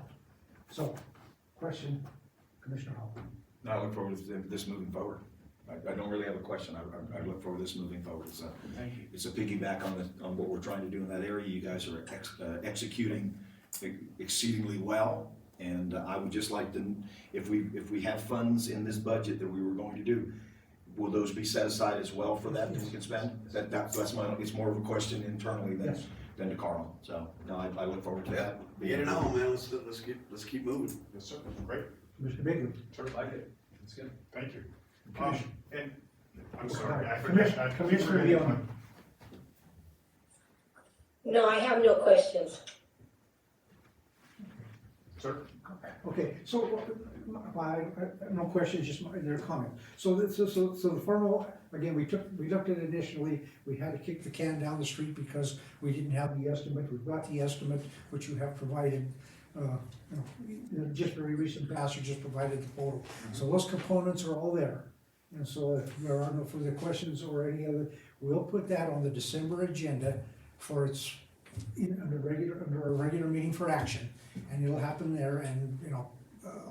So, question, Commissioner Hall. I look forward to this moving forward. I don't really have a question. I look forward to this moving forward. Thank you. It's a piggyback on what we're trying to do in that area. You guys are executing exceedingly well. And I would just like to, if we have funds in this budget that we were going to do, will those be set aside as well for that we can spend? That's it's more of a question internally than to Carl. So, no, I look forward to that. Get it on, man, let's keep moving. Yes, sir. Great. Mr. Bigley. Sir. Like it. That's good. Thank you. And I'm sorry, I Commissioner forget. Leon. No, I have no questions. Sir? Okay, so, no questions, just their comment. So the formal, again, we looked at it initially, we had to kick the can down the street because we didn't have the estimate. We've got the estimate, which you have provided, just very recent past, you just provided the photo. So those components are all there. And so if there are no further questions or any other, we'll put that on the December agenda for its, under a regular meeting for action. And it'll happen there, and,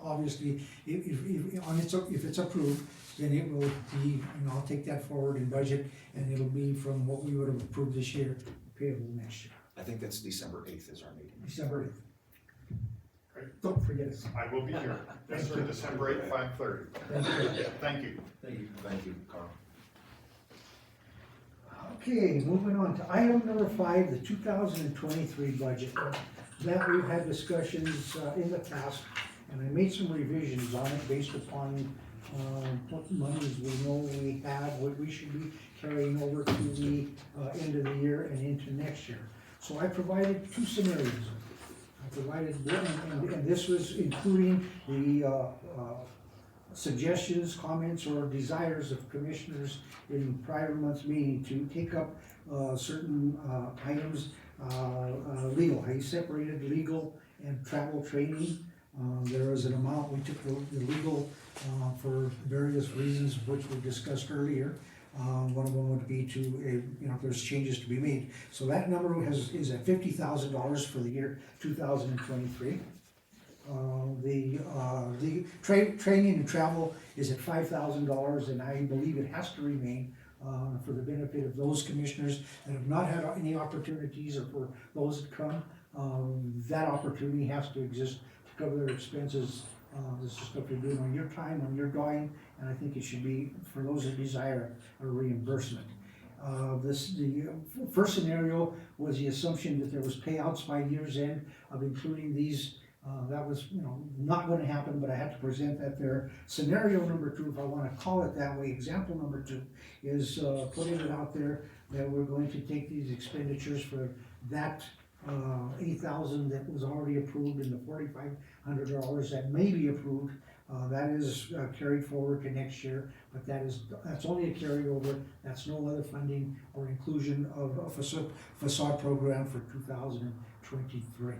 obviously, if it's approved, then it will be, I'll take that forward in budget, and it'll be from what we would have approved this year, payable next year, I think that's December 8th is our meeting. December 8th. Great. Don't forget it. I will be here. Yes, sir, December 8th, 5:30. Thank you. Thank you, Carl. Okay, moving on to item number 5, the 2023 budget. That we've had discussions in the past, and I made some revisions on it based upon what monies we know we have, what we should be carrying over to the end of the year and into next year. So I provided 2 scenarios. I provided one, and this was including the suggestions, comments, or desires of commissioners in prior month's meeting to take up certain items. Legal, I separated legal and travel training. There was an amount, we took the legal for various reasons which we discussed earlier. One of them would be to, if there's changes to be made. So that number is at $50,000 for the year 2023. The training and travel is at $5,000, and I believe it has to remain for the benefit of those commissioners that have not had any opportunities, or for those that come. That opportunity has to exist to cover their expenses. This is stuff you're doing on your time, on your dime, and I think it should be, for those that desire, a reimbursement. The first scenario was the assumption that there was payouts by year's end of including these. That was, not going to happen, but I had to present that there. Scenario number 2, if I want to call it that way, example number 2, is putting it out there that we're going to take these expenditures for that $8,000 that was already approved and the $4,500 that may be approved. That is carried forward to next year, but that's only a carryover. That's no other funding or inclusion of a facade program for 2023.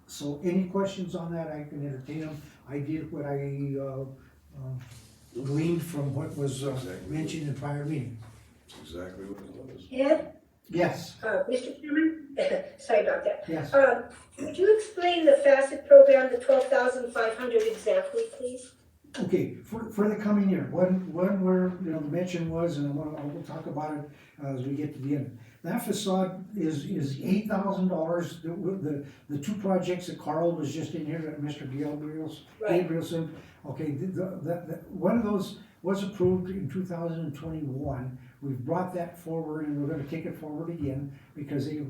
So any questions on that, I can entertain them. I did what I gleaned from what was mentioned in prior meeting. That's exactly what it was. Ed? Yes, Mr. Chairman? Sorry about that. yes. Could you explain the facet program, the 12,500 exactly, please? Okay, for the coming year, one where, you know, the mention was, and we'll talk about it as we get to the end. That facade is $8,000, the two projects that Carl was just in here, that Mr. Right. Gabrielson, okay, one of those was approved in 2021. We've brought that forward and we're gonna take it forward again, because it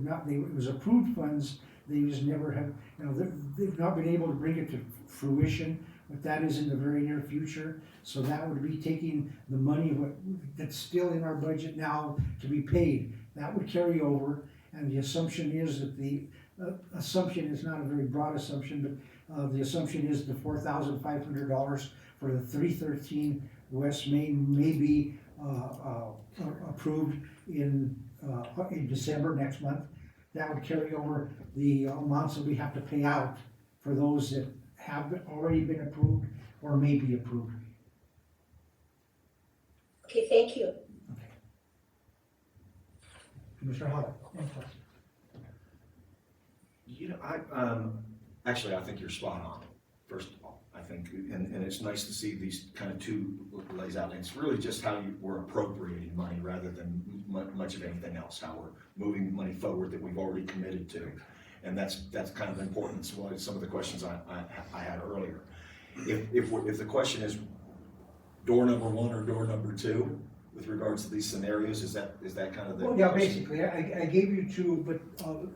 was approved funds, they just never have, you know, they've not been able to bring it to fruition, but that is in the very near future. So that would be taking the money that's still in our budget now to be paid. That would carry over, and the assumption is that assumption is not a very broad assumption, but the assumption is the $4,500 for the 313 West Main may be approved in December next month. That would carry over the amounts that we have to pay out for those that have already been approved or may be approved. Okay, thank you. Mr. Howard, any questions? You know, actually, I think you're spot on, first of all. I think, and it's nice to see these kind of two lays out. And it's really just how we're appropriating money rather than much of anything else, how we're moving money forward that we've already committed to. And that's kind of important. So some of the questions I had earlier. If the question is door number one or door number two, with regards to these scenarios, is that kind of the? Well, yeah, basically, I gave you two, but I'll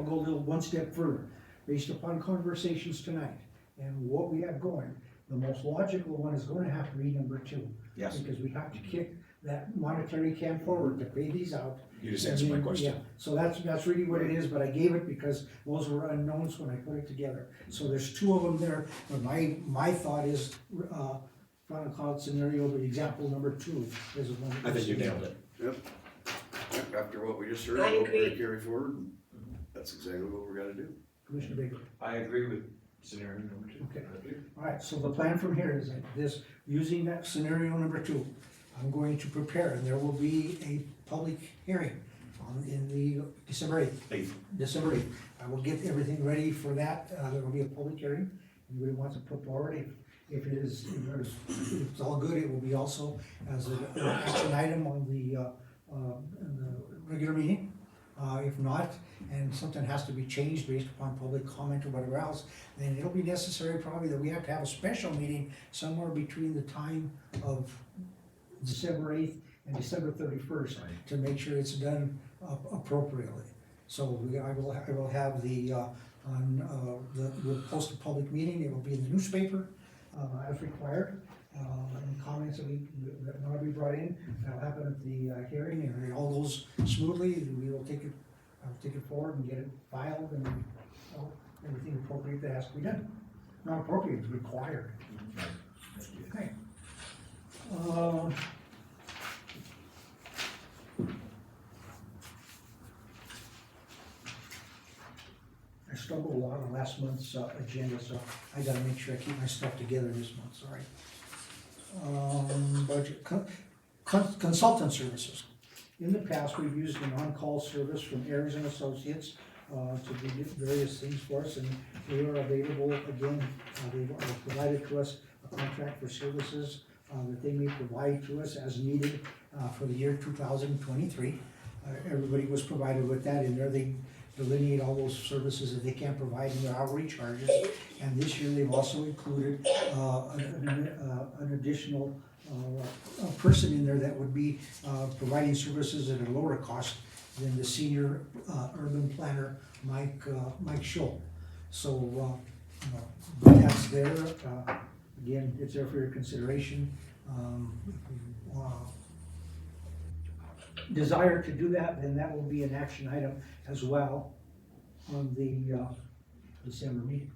go a little one step further. Based upon conversations tonight and what we have going, the most logical one is going to have to be number two. Yes. Because we have to kick that monetary can forward to pay these out. You just answered my question. Yeah, so that's really what it is, but I gave it because those were unknowns when I put it together. So there's two of them there, but my thought is, final call scenario, the example number two is the one. I think you nailed it. Yep. After what we just heard, I what we're agree. gonna carry forward, that's exactly what we're gonna do. Commissioner Baker. I agree with scenario number two. Okay. All right, so the plan from here is that using that scenario number two, I'm going to prepare, and there will be a public hearing in the December 8th. I will get everything ready for that. There will be a public hearing. Anybody wants to put forward, if it's all good, it will be also as an action item on the regular meeting. If not, and something has to be changed based upon public comment or whatever else, then it'll be necessary probably that we have to have a special meeting somewhere between the time of December 8th and December 31st to make sure it's done appropriately. So I will have we'll post a public meeting. It will be in the newspaper as required. Any comments that want to be brought in, that'll happen at the hearing, and if it all goes smoothly, we will take it forward and get it filed and everything appropriate that has to be done. Not appropriate, it's required. Okay. I stumbled a lot on last month's agenda, so I gotta make sure I keep my stuff together this month, sorry. Budget, consultant services. In the past, we've used an on-call service from Ayers and Associates to do various things for us, and they are available again. They've provided to us a contract for services that they may provide to us as needed for the year 2023. Everybody was provided with that in there. They delineate all those services that they can provide in their hourly charges. And this year, they've also included an additional person in there that would be providing services at a lower cost than the senior urban planner, Mike Scholl. So that's there. Again, it's there for your consideration. Desire to do that, then that will be an action item as well on the December meeting.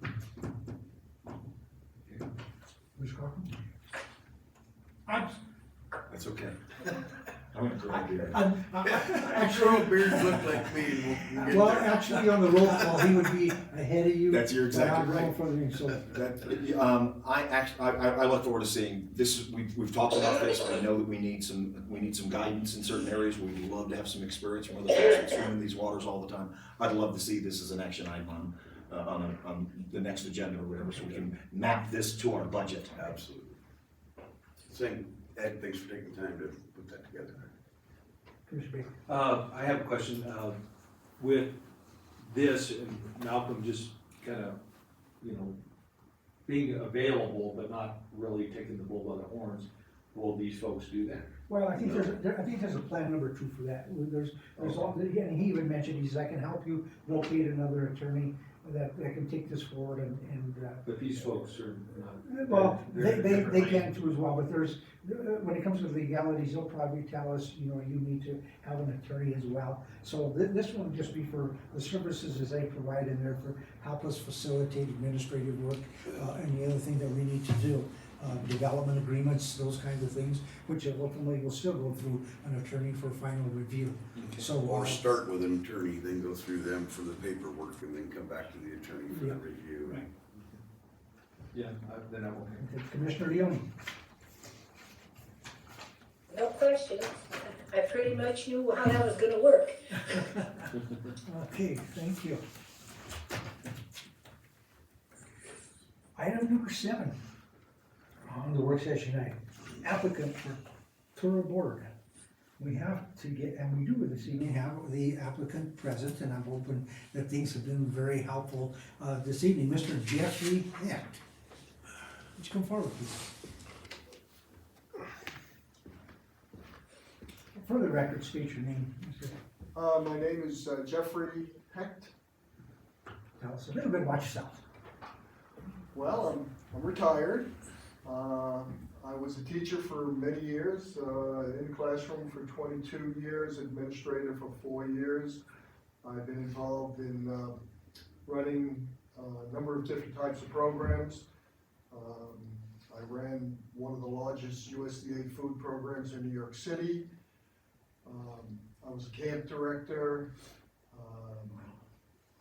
Ms. Cochran? That's okay. I'm gonna grab you. Actually, beards look like me. And we'll Well, get there. actually, on the roll call, he would be ahead of you. That's you're exactly but I'm right. going further, so I look forward to seeing this. We've talked about this, but I know that we need some guidance in certain areas. We'd love to have some experience from other folks that swim in these waters all the time. I'd love to see this as an action item on the next agenda or whatever, so we can map this to our budget. Absolutely. Same, Ed, thanks for taking time to put that together. Commissioner Baker. I have a question, with this, and Malcolm just kind of, being available, but not really taking the bull by the horns, will these folks do that? Well, I think there's a plan number 2 for that. There's all, and he even mentioned, he says, I can help you locate another attorney that can take this forward and. But these folks are not. Well, they're they different. can too as well, but there's, when it comes to legalities, they'll probably tell us, you need to have an attorney as well. So this one will just be for the services as they provide in there for help us facilitate administrative work, and the other thing that we need to do. Development agreements, those kinds of things, which ultimately will still go through an attorney for final review. Okay. So. Or start with an attorney, then go through them for the paperwork, and then come back to the attorney for the Yeah. review. Right. Yeah, then I'm okay. Commissioner Leone. No questions. I pretty much knew how that was gonna work. Okay, thank you. Item number 7 on the work session tonight, applicant for TURA board. We have to get, and we do this evening have the applicant present, and I'm hoping that things have been very helpful this evening. Mr. Jeffrey Hecht. Would you come forward, please? For the record, state your name. Mr. My name is Jeffrey Hecht. Tell us a little bit about yourself. Well, I'm retired. I was a teacher for many years, in the classroom for 22 years, administrator for 4 years. I've been involved in running a number of different types of programs. I ran one of the largest USDA food programs in New York City. I was a camp director.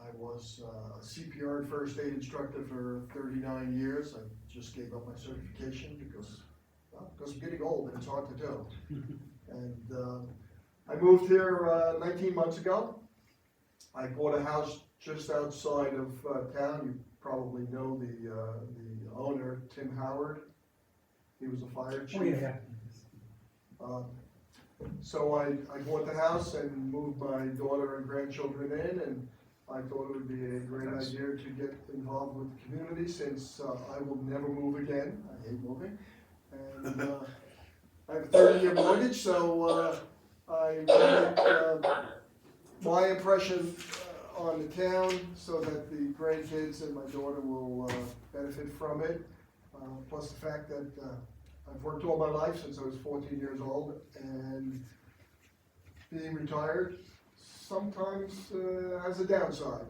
I was a CPR and first aid instructor for 39 years. I just gave up my certification because I'm getting old and it's hard to do. And I moved here 19 months ago. I bought a house just outside of town. You probably know the owner, Tim Howard. He was a fire chief. Oh, yeah. So I bought the house and moved my daughter and grandchildren in, and I thought it would be a great idea to get involved with the community since I will never move again. I hate moving. And I have a 30-year mortgage, so I make my impression on the town so that the grandkids and my daughter will benefit from it. Plus the fact that I've worked all my life since I was 14 years old, and being retired sometimes has a downside.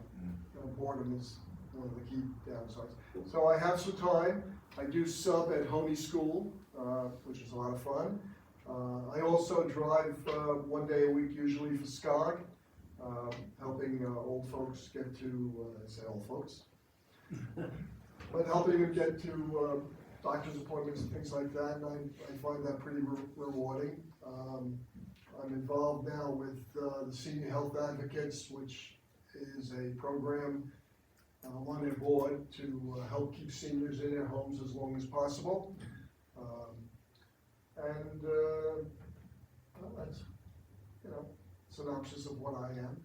Boredom is one of the key downsides. So I have some time. I do sub at Honey School, which is a lot of fun. I also drive 1 day a week, usually for SCOG, helping old folks get to, I say old folks, but helping them get to doctor's appointments and things like that, and I find that pretty rewarding. I'm involved now with the Senior Health Advocates, which is a program on their board to help keep seniors in their homes as long as possible. Well, that's, synopsis of what I am.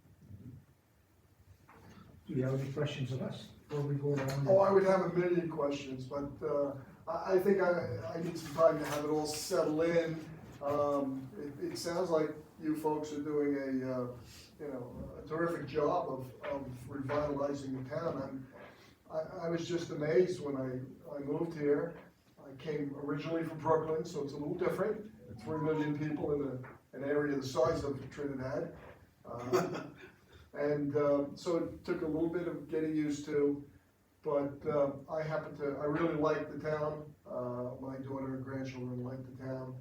Do you have any questions of us before we go around? Oh, I would have a million questions, but I think I need some time to have it all settle in. It sounds like you folks are doing a terrific job of revitalizing the town. I was just amazed when I moved here. I came originally from Brooklyn, so it's a little different. 3 million people in an area the size of Trinidad. So it took a little bit of getting used to, but I really like the town. My daughter and grandchildren like the town.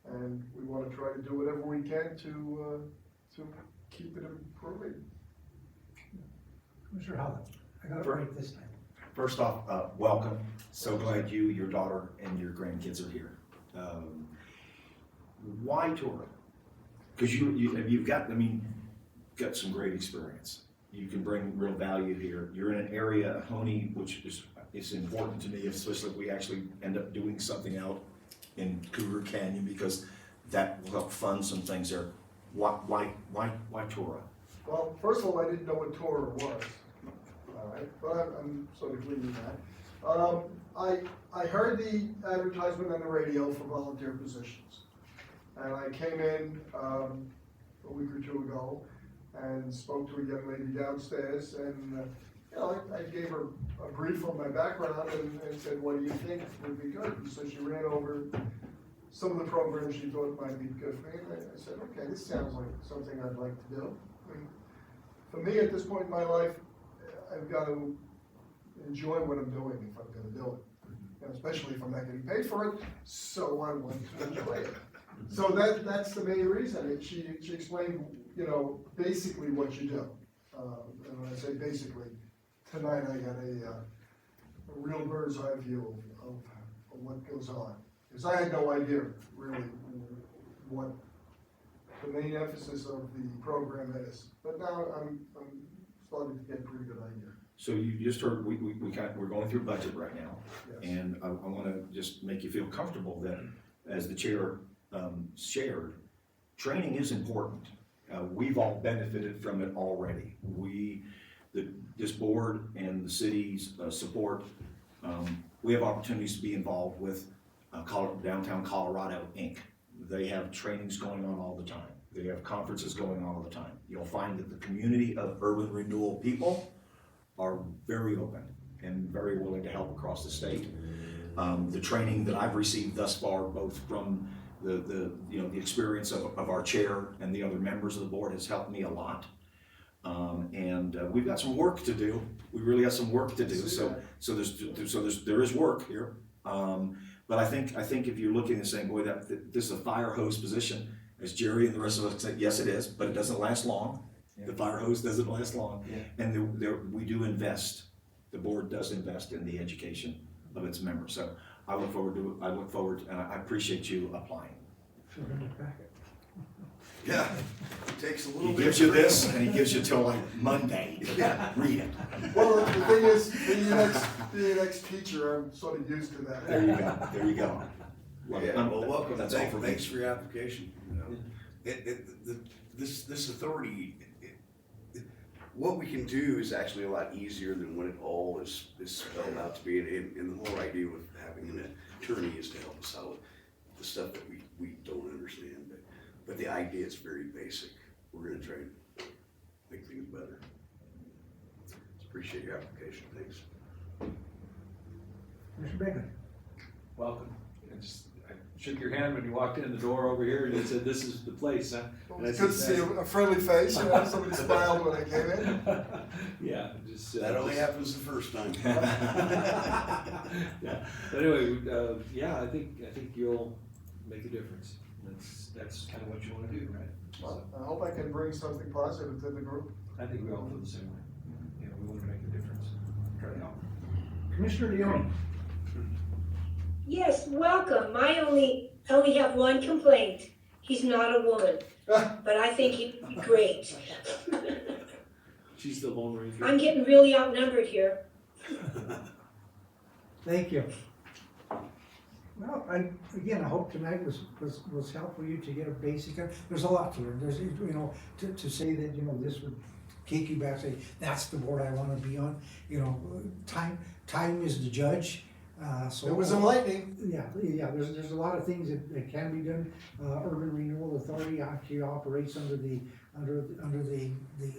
And we want to try to do whatever we can to keep it improving. Mr. Holland, I got it right this time. First off, welcome. So glad you, your daughter, and your grandkids are here. Why TURA? Because you've got some great experience. you can bring real value here. You're in an area, Honey, which is important to me, especially if we actually end up doing something out in Cougar Canyon, because that will help fund some things there. Why TURA? Well, first of all, I didn't know what TURA was, all right, but I'm sort of leaving that. I heard the advertisement on the radio for volunteer positions. And I came in a week or two ago and spoke to a young lady downstairs, and you know, I gave her a brief on my background and said, what do you think would be good? And so she ran over some of the programs she thought might be good for me, and I said, okay, this sounds like something I'd like to do. And for me, at this point in my life, I've got to enjoy what I'm doing if I'm going to do it, and especially if I'm not getting paid for it, so I want to enjoy it. So that's the main reason. She explained, you know, basically what you do. And when I say basically, tonight I got a real bird's eye view of what goes on. Because I had no idea really what the main emphasis of the program is. But now I'm starting to get a pretty good idea. So you just heard, we're going through budget right now. Yes. And I want to just make you feel comfortable that, as the chair shared, training is important. We've all benefited from it already. This board and the city's support, we have opportunities to be involved with Downtown Colorado, Inc. They have trainings going on all the time. They have conferences going on all the time. You'll find that the community of urban renewal people are very open and very willing to help across the state. The training that I've received thus far, both from the experience of our chair and the other members of the board, has helped me a lot. We've got some work to do. We really got some work to do. So there is work here. But I think if you're looking and saying, boy, this is a fire hose position, as Jerry and the rest of us say, yes, it is, but it doesn't last long. Yeah. The fire hose doesn't last long. Yeah. And we do invest. The board does invest in the education of its members. So I look forward and I appreciate you applying. Sure, in the packet. Yeah, it takes a little He bit. gives you this, and he gives you till like Monday. Yeah, read it. Well, the thing is, being an ex-teacher, I'm sort of used to that. There you go. There you go. Yeah, well, welcome. That's all for me. Thanks for your application. You know, this authority, what we can do is actually a lot easier than what it all is spelled out to be. And the whole idea with having an attorney is to help us out with the stuff that we don't understand. But the idea is very basic. We're going to try and make things better. Appreciate your application. Thanks. Mr. Bacon. Welcome. I shook your hand when you walked in the door over here and you said, this is the place, huh? Well, it's good to see a friendly face, you know, somebody smiled when I came in. Yeah, just. That only happens the first time. Yeah, but anyway, yeah, I think you'll make a difference. That's kind of what you want to do, right? Well, I hope I can bring something positive to the group. I think we all feel the same way. You know, we want to make a difference. Try to help. Commissioner Leone. Yes, welcome. I only have one complaint. He's not a woman, but I think he'd be great. She's the Lone Ranger. I'm getting really outnumbered here. Thank you. Well, I hope tonight was helpful for you to get a basic, there's a lot to it. There's, you know, to say that, you know, this would take you back, say, that's the board I want to be on. You know, time is the judge. So It was enlightening. Yeah, there's a lot of things that can be done. Urban Renewal Authority actually operates under the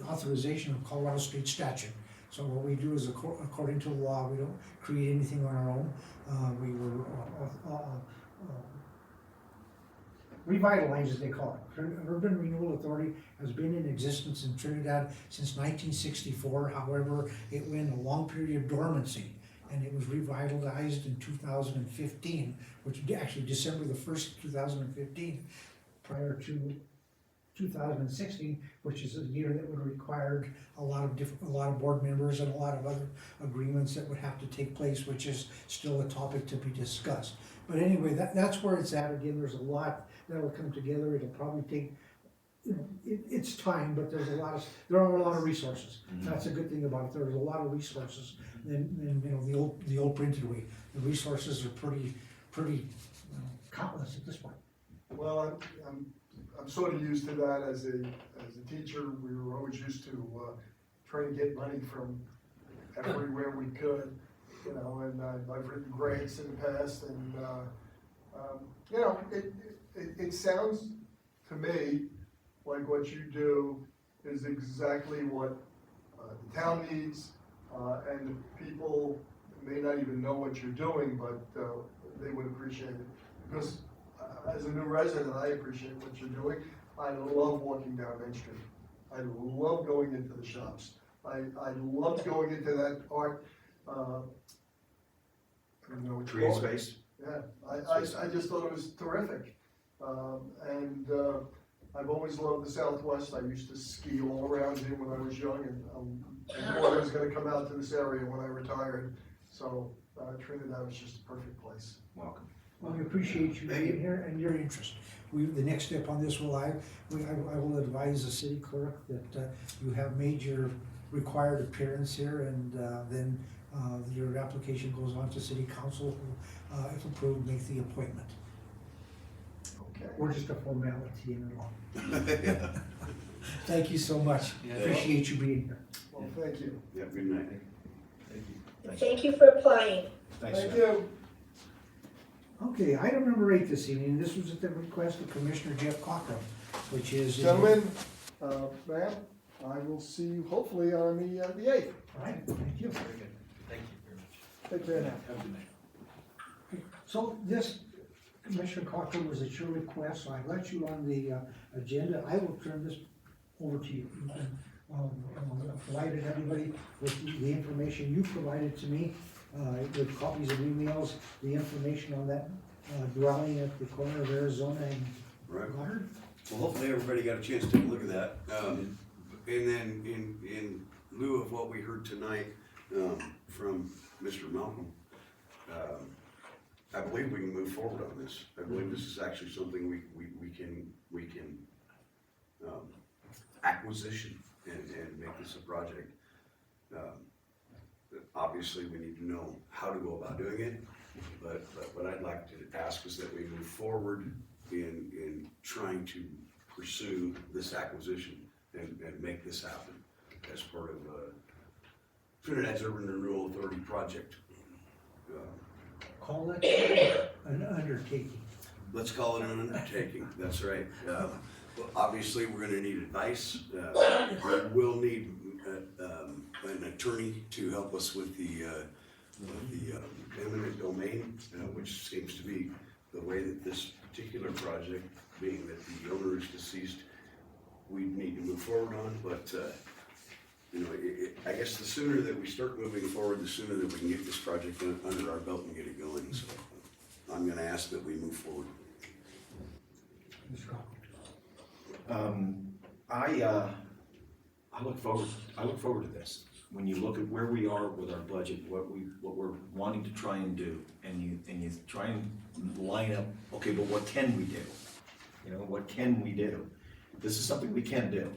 authorization of Colorado State statute. So what we do is, according to the law, we don't create anything on our own. We were revitalized, as they call it. Urban Renewal Authority has been in existence in Trinidad since 1964. However, it went a long period of dormancy, and it was revitalized in 2015, which actually December the 1st, 2015, prior to 2016, which is a year that would have required a lot of board members and a lot of other agreements that would have to take place, which is still a topic to be discussed. But anyway, that's where it's at. Again, there's a lot that will come together. It'll probably take it's time, but there are a lot of resources. That's a good thing about it, there's a lot of resources than, the old printed way. The resources are pretty countless at this point. Well, I'm sort of used to that as a teacher. We were always used to try to get money from everywhere we could, and I've written grants in the past, and it sounds to me like what you do is exactly what the town needs, and the people may not even know what you're doing, but they would appreciate it. Because as a new resident, I appreciate what you're doing. I love walking down Main Street. I love going into the shops. I loved going into that art, I don't know what you Create call it. space. Yeah, I just thought it was terrific. And I've always loved the Southwest. I used to ski all around here when I was young, and I knew I was gonna come out to this area when I retired. So Trinidad was just a perfect place. Welcome. Well, we appreciate you being here and your interest. The next step on this I will advise the city clerk that you have made your required appearance here, and then your application goes on to city council, who, if approved, make the appointment. Okay. We're just a formality in it all. Thank you so much. Appreciate you being here. Well, thank you. Yeah, good night. Thank you for applying. Thanks, Thank Jeff. you. Okay, item number 8 this evening, this was at the request of Commissioner Jeff Cochran, which is. Gentlemen, ma'am, I will see you hopefully on the 8th. All right, thank you. Very good. Thank you very much. Take care now. Have a good night. So this, Commissioner Cochran, was at your request, so I let you on the agenda. I will turn this over to you. Provided everybody with the information you provided to me, with copies of emails, the information on that dwelling at the corner of Arizona and Right. Goddard. Well, hopefully everybody got a chance to take a look at that. And then in lieu of what we heard tonight, from Mr. Malcolm, I believe we can move forward on this. I believe this is actually something we can acquisition and make this a project. Obviously, we need to know how to go about doing it, but what I'd like to ask is that we move forward in trying to pursue this acquisition and make this happen as part of Trinidad's Urban Renewal Authority project. Call that an undertaking. Let's call it an undertaking, that's right. Well, obviously, we're gonna need advice. We'll need an attorney to help us with the eminent domain, which seems to be the way that this particular project, being that the owner is deceased, we need to move forward on, but I guess the sooner that we start moving forward, the sooner that we can get this project under our belt and get it going, so I'm gonna ask that we move forward. Mr. Cochran. I look forward to this. When you look at where we are with our budget, what we're wanting to try and do, and you try and line up, okay, but what can we do? What can we do? This is something we can do.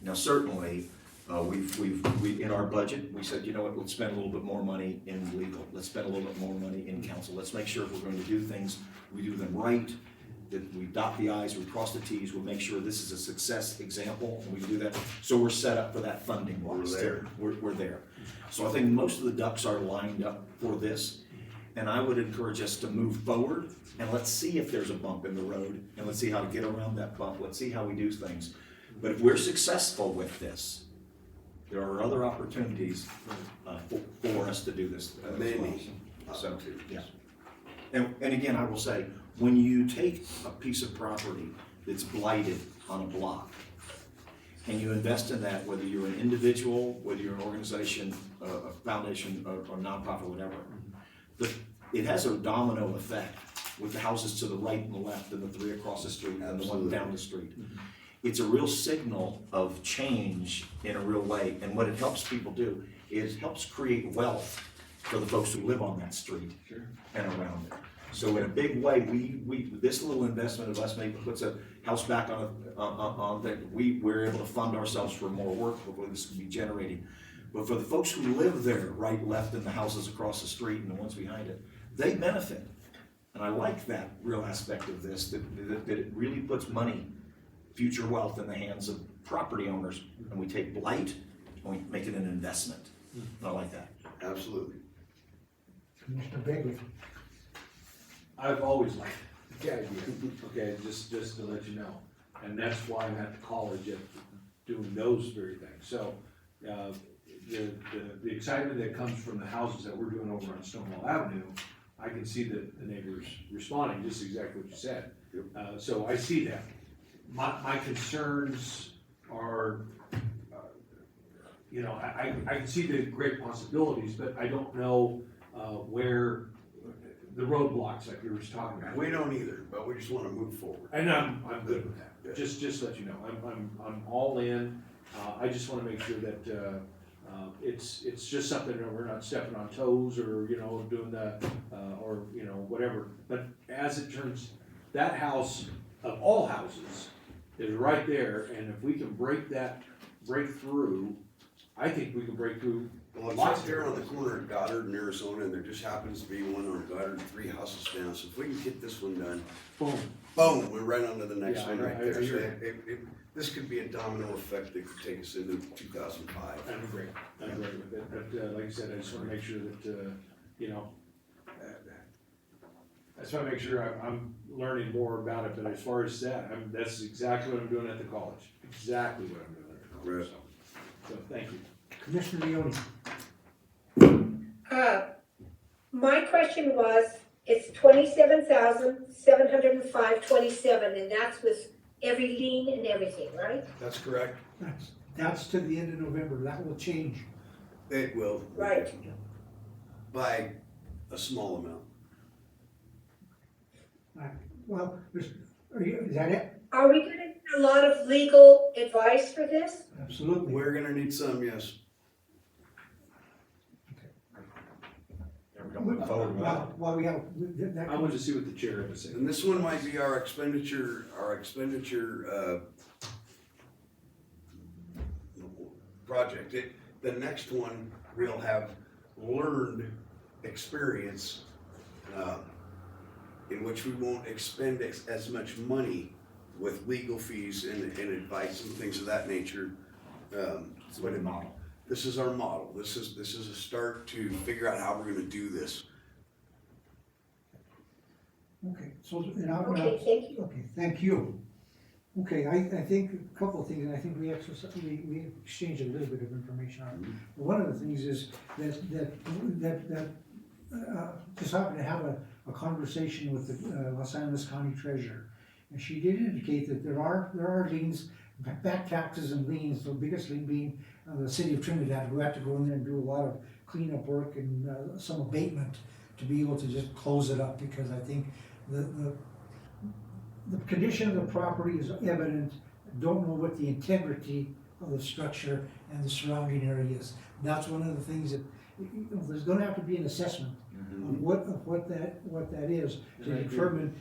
Now, certainly, we in our budget, we said, let's spend a little bit more money in legal. Let's spend a little bit more money in council. Let's make sure if we're going to do things, we do them right, that we dot the i's, we cross the t's, we'll make sure this is a success example, and we do that. So we're set up for that funding. We're there. We're there. So I think most of the ducks are lined up for this, and I would encourage us to move forward, and let's see if there's a bump in the road, and let's see how to get around that bump. Let's see how we do things. But if we're successful with this, there are other opportunities for us to do this. Many. So, yeah. And again, I will say, when you take a piece of property that's blighted on a block, and you invest in that, whether you're an individual, whether you're an organization, a foundation, or nonprofit, whatever, it has a domino effect with the houses to the right and the left, and the 3 across the street, and the one down the street. It's a real signal of change in a real way, and what it helps people do is helps create wealth for the folks who live on that street and around it. So in a big way, this little investment of us maybe puts a house back on that, we're able to fund ourselves for more work, hopefully this can be generating. But for the folks who live there, right, left in the houses across the street and the ones behind it, they benefit. And I like that real aspect of this, that it really puts money, future wealth in the hands of property owners, and we take blight and we make it an investment. And I like that. Absolutely. Commissioner Bagley. I've always liked the idea, okay, just to let you know. And that's why I'm at the college doing those very things. So, the excitement that comes from the houses that we're doing over on Stonewall Avenue, I can see the neighbors responding, just exactly what you said. So I see that. My concerns are, I can see the great possibilities, but I don't know where the roadblocks like you were just talking about. We don't either, but we just wanna move forward. And I'm good with that. Just let you know, I'm all in. I just wanna make sure that it's just something that we're not stepping on toes or, doing the, or, whatever. But as it turns, that house of all houses is right there, and if we can break through, I think we can break through. Well, it's right there on the corner of Goddard and Arizona, and there just happens to be one on Goddard, 3 houses down, so if we can get this one done, boom, we're right on to the next one right there. So this could be a domino effect that could take us into 2005. I'm great with it, but like I said, I just wanna make sure that, I just wanna make sure I'm learning more about it, but as far as that, that's exactly what I'm doing at the college, exactly what I'm doing at the college, so thank you. Commissioner Leone. My question was, it's 27,705.27, and that's with every lien and everything, right? That's correct. That's to the end of November, that will change. It will. Right. By a small amount. Well, is that it? Are we gonna get a lot of legal advice for this? Absolutely. We're gonna need some, yes. Yeah, we don't move forward with that. Well, we have, I wanted to see what the chair had to say. And this one might be our expenditure, project. The next one, we'll have learned experience, in which we won't expend as much money with legal fees and advice and things of that nature. What a model. This is our model. This is a start to figure out how we're gonna do this. okay, so now. Okay, thank you. Okay, thank you. Okay, I think a couple of things, and I think we exchanged a little bit of information on it. One of the things is that just happened to have a conversation with the Los Angeles County Treasurer. And she did indicate that there are liens, back taxes and liens, the biggest lien being the city of Trinidad, who have to go in there and do a lot of cleanup work and some abatement to be able to just close it up, because I think the condition of the property is evident. Don't know what the integrity of the structure and the surrounding area is. That's one of the things that, there's gonna have to be an assessment of what that is to determine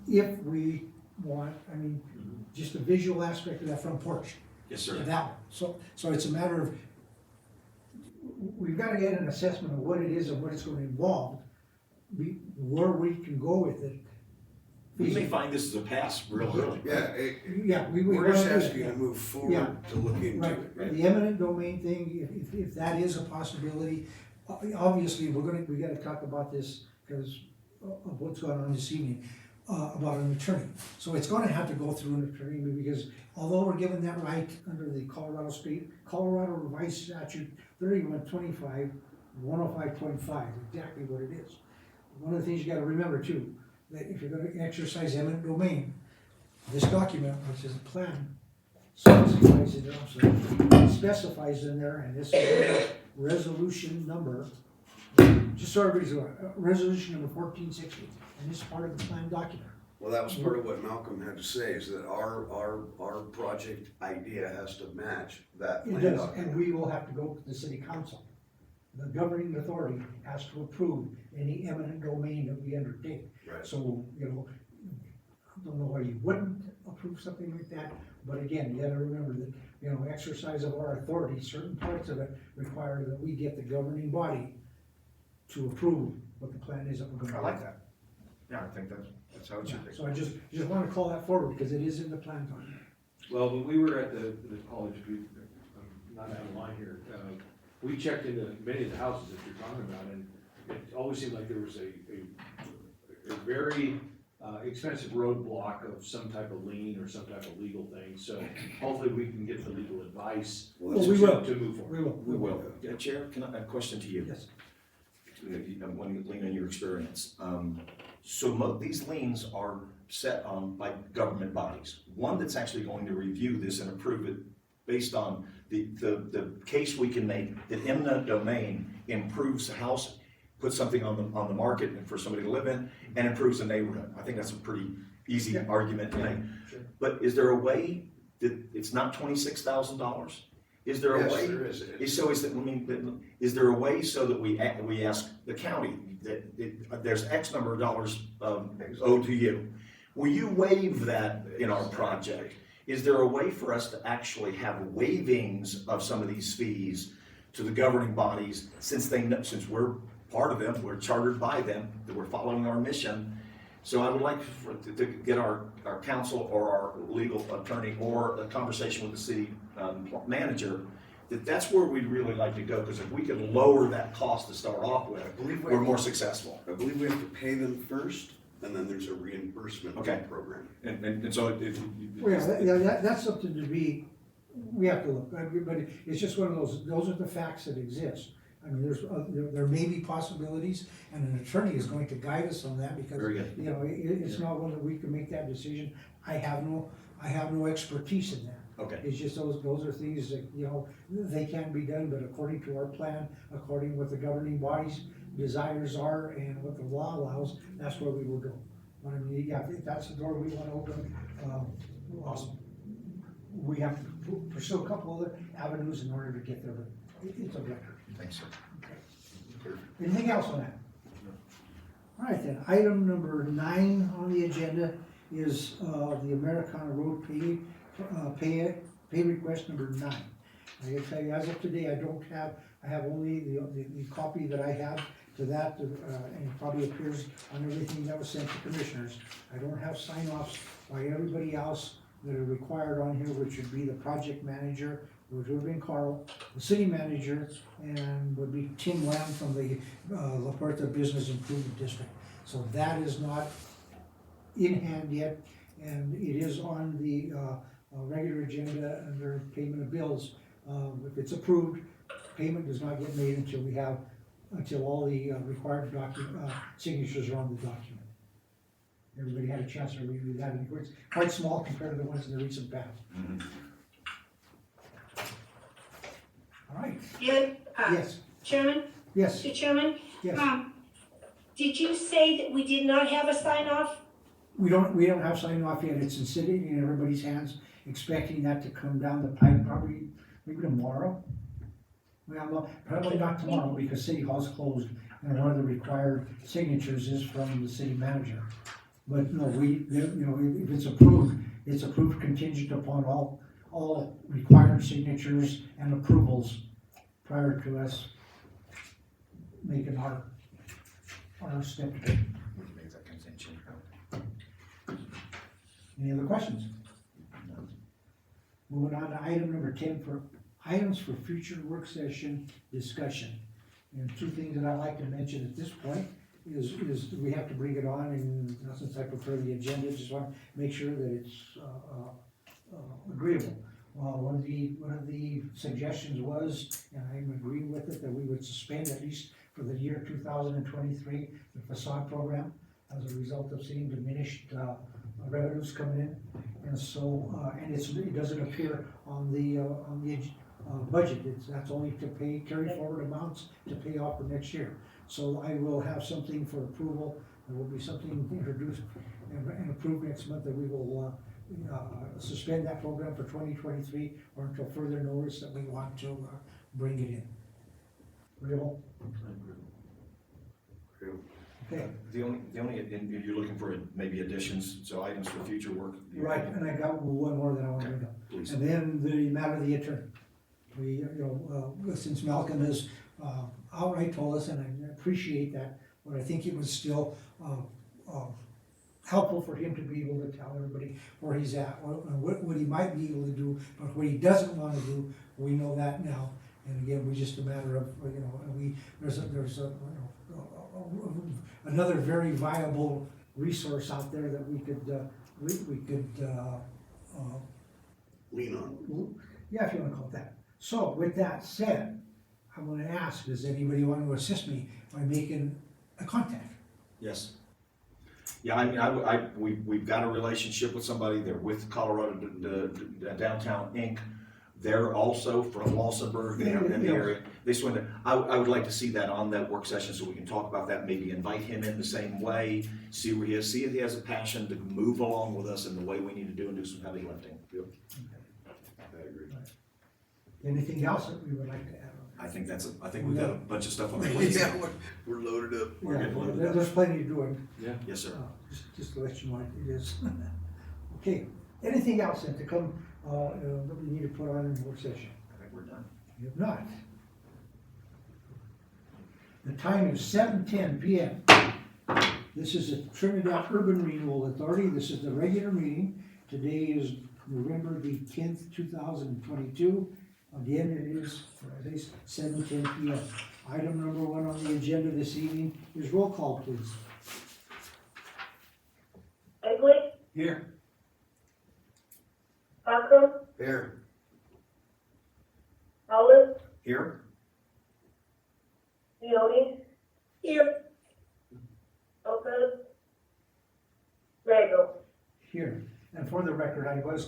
if we want, just the visual aspect of that front porch. Yes, sir. That one. So it's a matter of, we've gotta get an assessment of what it is and what it's gonna involve, where we can go with it. We may find this as a pass real early. Yeah, we're we're just gonna do asking that. you to move forward to look into Right, it. the eminent domain thing, if that is a possibility, obviously, we gotta talk about this because of what's going on this evening, about an attorney. So it's gonna have to go through an attorney, because although we're given that right under the Colorado Revised Statute 3125, 105.5, exactly what it is. One of the things you gotta remember too, that if you're gonna exercise eminent domain, this document, which is a plan, specifies in there, and this is resolution number, just so everybody's aware, resolution number 1460, and this is part of the plan document. Well, that was part of what Malcolm had to say, is that our project idea has to match that It plan does, document. and we will have to go to the city council. The governing authority has to approve any eminent domain that we we undertake. Right. So, you know, I don't know why you wouldn't approve something like that, but again, you gotta remember that, you know, exercise of our authority, certain parts of it require that we get the governing body to approve what the plan is that we're gonna do. I like that. Yeah, I think that's how it should be. So I just wanna call that forward, because it is in the plan document. Well, when we were at the college, I'm not out of line here, we checked into many of the houses that you're talking about, and it always seemed like there was a very expensive roadblock of some type of lien or some type of legal thing, so hopefully we can get the legal advice Well, we will. to move forward. We will. Chair, can I, a question to you? Yes. When you lean on your experience. These liens are set on by government bodies. One that's actually going to review this and approve it based on the case we can make that eminent domain improves the house, puts something on the market and for somebody to live in, and improves the neighborhood. I think that's a pretty easy argument to make. Sure. But is there a way that it's not $26,000? Is there a Yes, way? there is. Is there a way so that we ask the county that there's X number of dollars owed to you? Will you waive that in our project? Is there a way for us to actually have waivings of some of these fees to the governing bodies, since we're part of them, we're chartered by them, that we're following our mission? So I would like to get our counsel or our legal attorney or a conversation with the city manager, that's where we'd really like to go, because if we could lower that cost to start off with, we're more successful. I believe we have to pay them first, and then there's a reimbursement program. And so Well, yeah, that's something to be, we have to look, but it's just one of those are the facts that exist. I mean, there may be possibilities, and an attorney is going to guide us on that, because, Very good. you know, it's not one that we can make that decision. I have no expertise in that. Okay. It's just those are things that, you know, they can be done, but according to our plan, according to what the governing body's desires are and what the law allows, that's where we will go. But I mean, yeah, if that's the door we wanna open, awesome. We have to pursue a couple other avenues in order to get there, but it's a record. Thanks, sir. Anything else on that? All right then, item number 9 on the agenda is the Americana Road pay request number 9. I can tell you, as of today, I have only the copy that I have to that, and it probably appears on everything that was sent to commissioners. I don't have sign-offs by everybody else that are required on here, which would be the project manager, which would have been Carl, the city manager, and would be Tim Lamb from the La Puerta Business Improvement District. So that is not in hand yet, and it is on the regular agenda under payment of bills. If it's approved, payment does not get made until all the required signatures are on the document. Everybody had a chance to review that, and it's quite small compared to the ones in the recent past. All right, And, yes, Chairman, yes, Mr. Chairman, yes. did you say that we did not have a sign off? We don't have sign off yet, it's sitting in everybody's hands, expecting that to come down the pipe probably, maybe tomorrow. Well, no, probably not tomorrow, because City Hall's closed, and one of the required signatures is from the city manager. But no, if it's approved contingent upon all required signatures and approvals prior to us making our step. Any other questions? Moving on to item number 10 for items for future work session discussion. And 2 things that I'd like to mention at this point is we have to bring it on, and since I prefer the agenda, just want to make sure that it's agreeable. One of the suggestions was, and I'm agreeing with it, that we would suspend at least for the year 2023 the facade program as a result of seeing diminished revenues coming in, and so it doesn't appear on the budget. That's only to pay carry forward amounts to pay off for next year. So I will have something for approval. There will be something introduced and approved next month that we will suspend that program for 2023 or until further notice that we want to bring it in. Agreeable? Okay, The only, and you're looking for maybe additions, so items for future work? right, and I got one more that I want to bring up. Please. And then the matter of the attorney. We, since Malcolm has outright told us, and I appreciate that, but I think it was still helpful for him to be able to tell everybody where he's at, what he might be able to do, but what he doesn't want to do, we know that now. And again, we're just a matter of, there's another very viable resource out there that we could Lean on. yeah, if you wanna call it that. So with that said, I'm gonna ask, does anybody want to assist me by making a contact? Yes. Yeah, I mean, we've got a relationship with somebody, they're with Colorado Downtown Inc. They're also from Walsenburg, they're in the area. They swim there. I would like to see that on that work session so we can talk about that, maybe invite him in the same way, see where he is, see if he has a passion to move along with us in the way we need to do and do some heavy lifting. I agree. Anything else that we would like to add on? I think we've got a bunch of stuff on the plate. Yeah, we're loaded up. We're getting loaded up. There's plenty to do, and, Yes, sir. just to let you know what it is. Okay, anything else then to come, that we need to put on in the work session? I think we're done. If not, the time is 7:10 p.m. This is the Trinidad Urban Renewal Authority. This is the regular meeting. Today is November the 10th, 2022. Again, it is, as I say, 7:10 p.m. Item number 1 on the agenda this evening is roll call, please. Egley, Here. Malcolm, Here. Howland, Here? Leone. Here. Lopez. Grego. Here. And for the record, I was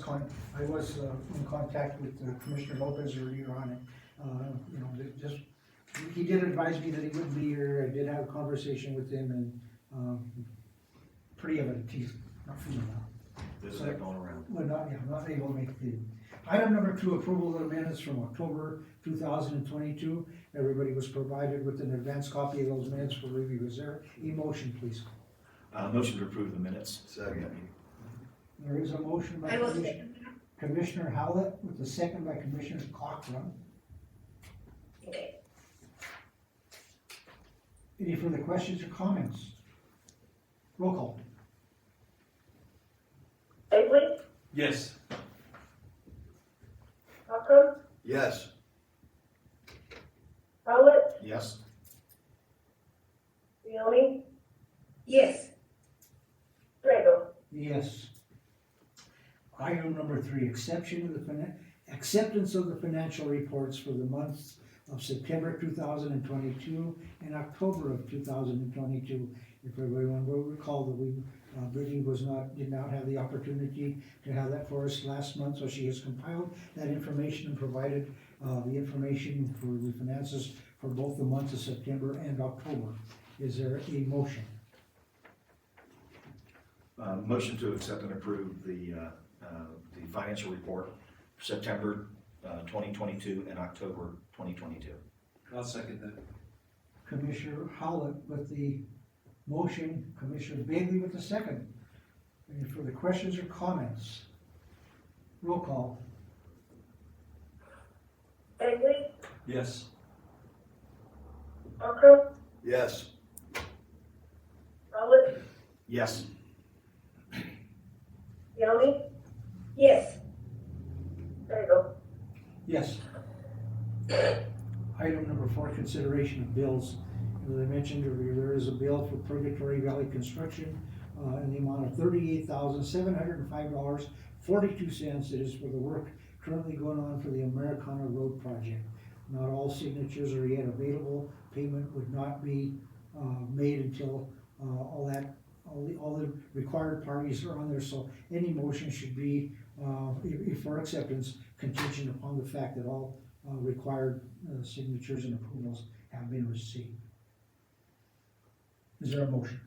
in contact with Commissioner Lopez earlier on, and, he did advise me that he wouldn't be here. I did have a conversation with him, and, pretty evident he's not feeling well. There's that going around. Well, not able to make the. Item number 2, approval of the minutes from October 2022. Everybody was provided with an advance copy of those minutes for review. Is there a motion, please? Motion to approve the minutes. Second. There is a motion by I will second that. Commissioner Howlett with a second by Commissioner Cochran. Okay. Any further questions or comments? Roll call. Egley, Yes. Malcolm, Yes. Howland, Yes? Leone. Yes. Grego. Yes. Item number 3, acceptance of the financial reports for the months of September 2022 and October of 2022. If everyone will recall that Brittany did not have the opportunity to have that for us last month, so she has compiled that information and provided the information for the finances for both the months of September and October. Is there a motion? Motion to accept and approve the financial report for September 2022 and October 2022. I'll second that. Commissioner Howlett with the motion, Commissioner Bailey with the second. Any further questions or comments? Roll call. Egley, Yes. Malcolm, Yes. Howland, Yes. Leone. Yes. Grego. Yes. Item number 4, consideration of bills. As I mentioned earlier, there is a bill for Purgatory Valley Construction in the amount of $38,705.42. It is for the work currently going on for the Americana Road project. Not all signatures are yet available. Payment would not be made until all the required parties are on there. So any motion should be, if for acceptance, contingent upon the fact that all required signatures and approvals have been received. Is there a motion?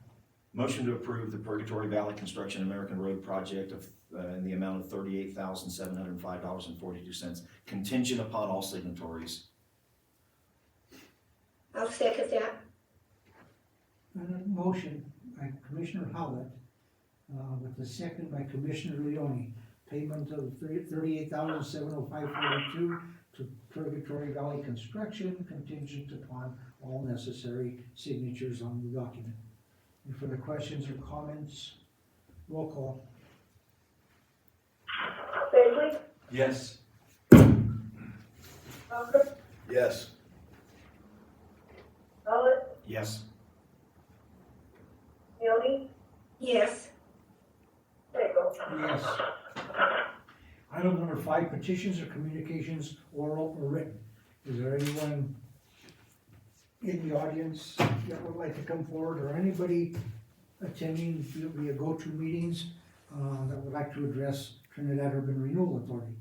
Motion to approve the Purgatory Valley Construction American Road project in the amount of $38,705.42, contingent upon all signatories. I'll second that. And motion by Commissioner Howlett, with the second by Commissioner Leone. Payment of $38,705.42 to Purgatory Valley Construction contingent upon all necessary signatures on the document. Any further questions or comments? Roll call. Bagley, Yes. Malcolm, Yes. Howlett, Yes. Leone, Yes. Gregor. Yes. Item number 5, petitions or communications, oral or written. Is there anyone in the audience that would like to come forward, or anybody attending via go-to meetings, that would like to address Trinidad Urban Renewal Authority?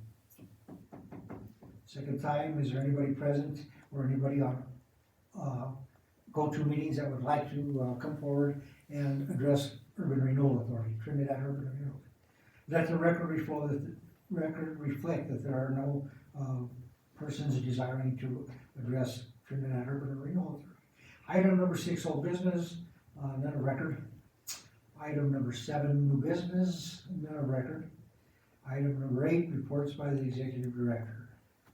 Second time, is there anybody present or anybody on, go-to meetings that would like to, come forward and address Urban Renewal Authority, Trinidad Urban Renewal? Let the record reflect that there are no, persons desiring to address Trinidad Urban Renewal Authority. Item number 6, old business, none of record. Item number 7, new business, none of record. Item number 8, reports by the executive director.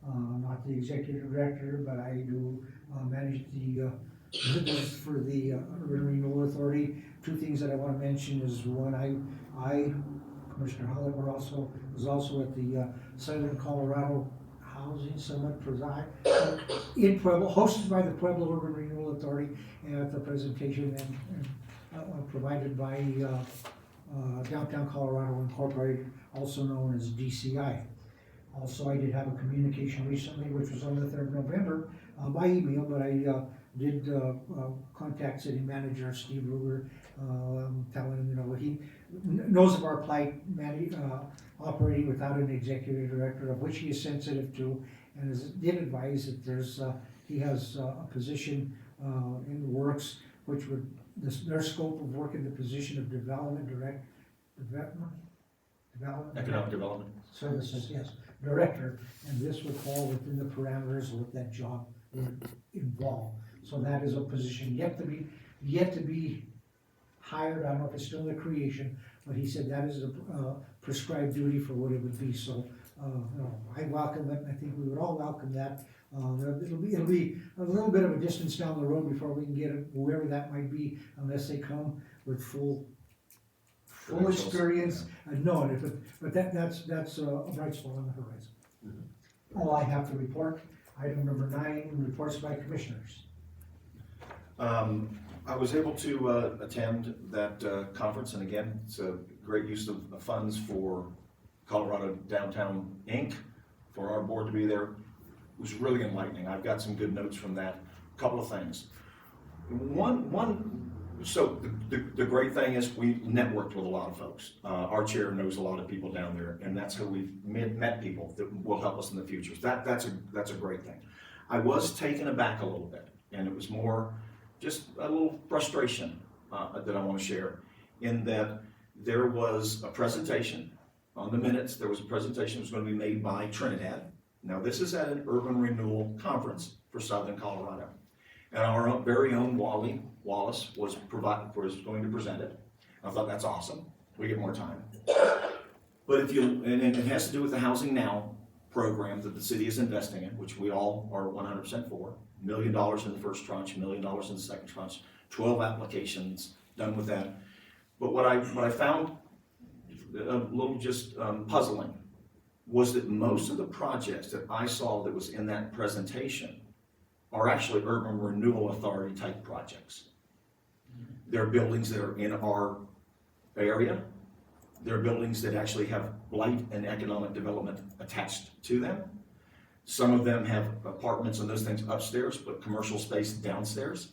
Not the executive director, but I do manage the business for the Urban Renewal Authority. 2 things that I want to mention is, one, I Commissioner Howlett, was also at the Southern Colorado Housing Summit in Pueblo, hosted by the Pueblo Urban Renewal Authority, and at the presentation provided by Downtown Colorado Incorporated, also known as DCI. Also, I did have a communication recently, which was on the 3rd of November, by email, but I did contact City Manager Steve Ruger, telling him, he knows of our plight, operating without an executive director, of which he is sensitive to, and did advise that he has a position in the works, which would, their scope of work in the position of development Economic development. services, yes, director, and this would fall within the parameters of what that job would involve. So that is a position yet to be hired. I don't know if it's still in the creation, but he said that is a prescribed duty for what it would be. So, I welcome it, and I think we would all welcome that. It'll be a little bit of a distance down the road before we can get whoever that might be, unless they come with full experience and knowing it, but that's a bright spot on the horizon. All I have to report. Item number 9, reports by commissioners. I was able to attend that conference, and again, it's a great use of funds for Colorado Downtown Inc., for our board to be there. It was really enlightening. I've got some good notes from that. A couple of things. So the great thing is we networked with a lot of folks. Our chair knows a lot of people down there, and that's how we've met people that will help us in the future. That's a great thing. I was taken aback a little bit, and it was more just a little frustration that I want to share, in that there was a presentation on the minutes. There was a presentation that was going to be made by Trinidad. Now, this is at an urban renewal conference for Southern Colorado, and our very own Wally Wallace was going to present it. I thought, that's awesome. We get more time. But and it has to do with the Housing Now program that the city is investing in, which we all are 100% for. $1 million in the first tranche, $1 million in the second tranche, 12 applications done with that. But what I found a little just puzzling was that most of the projects that I saw that was in that presentation are actually Urban Renewal Authority type projects. They're buildings that are in our area. They're buildings that actually have blight and economic development attached to them. Some of them have apartments and those things upstairs, but commercial space downstairs.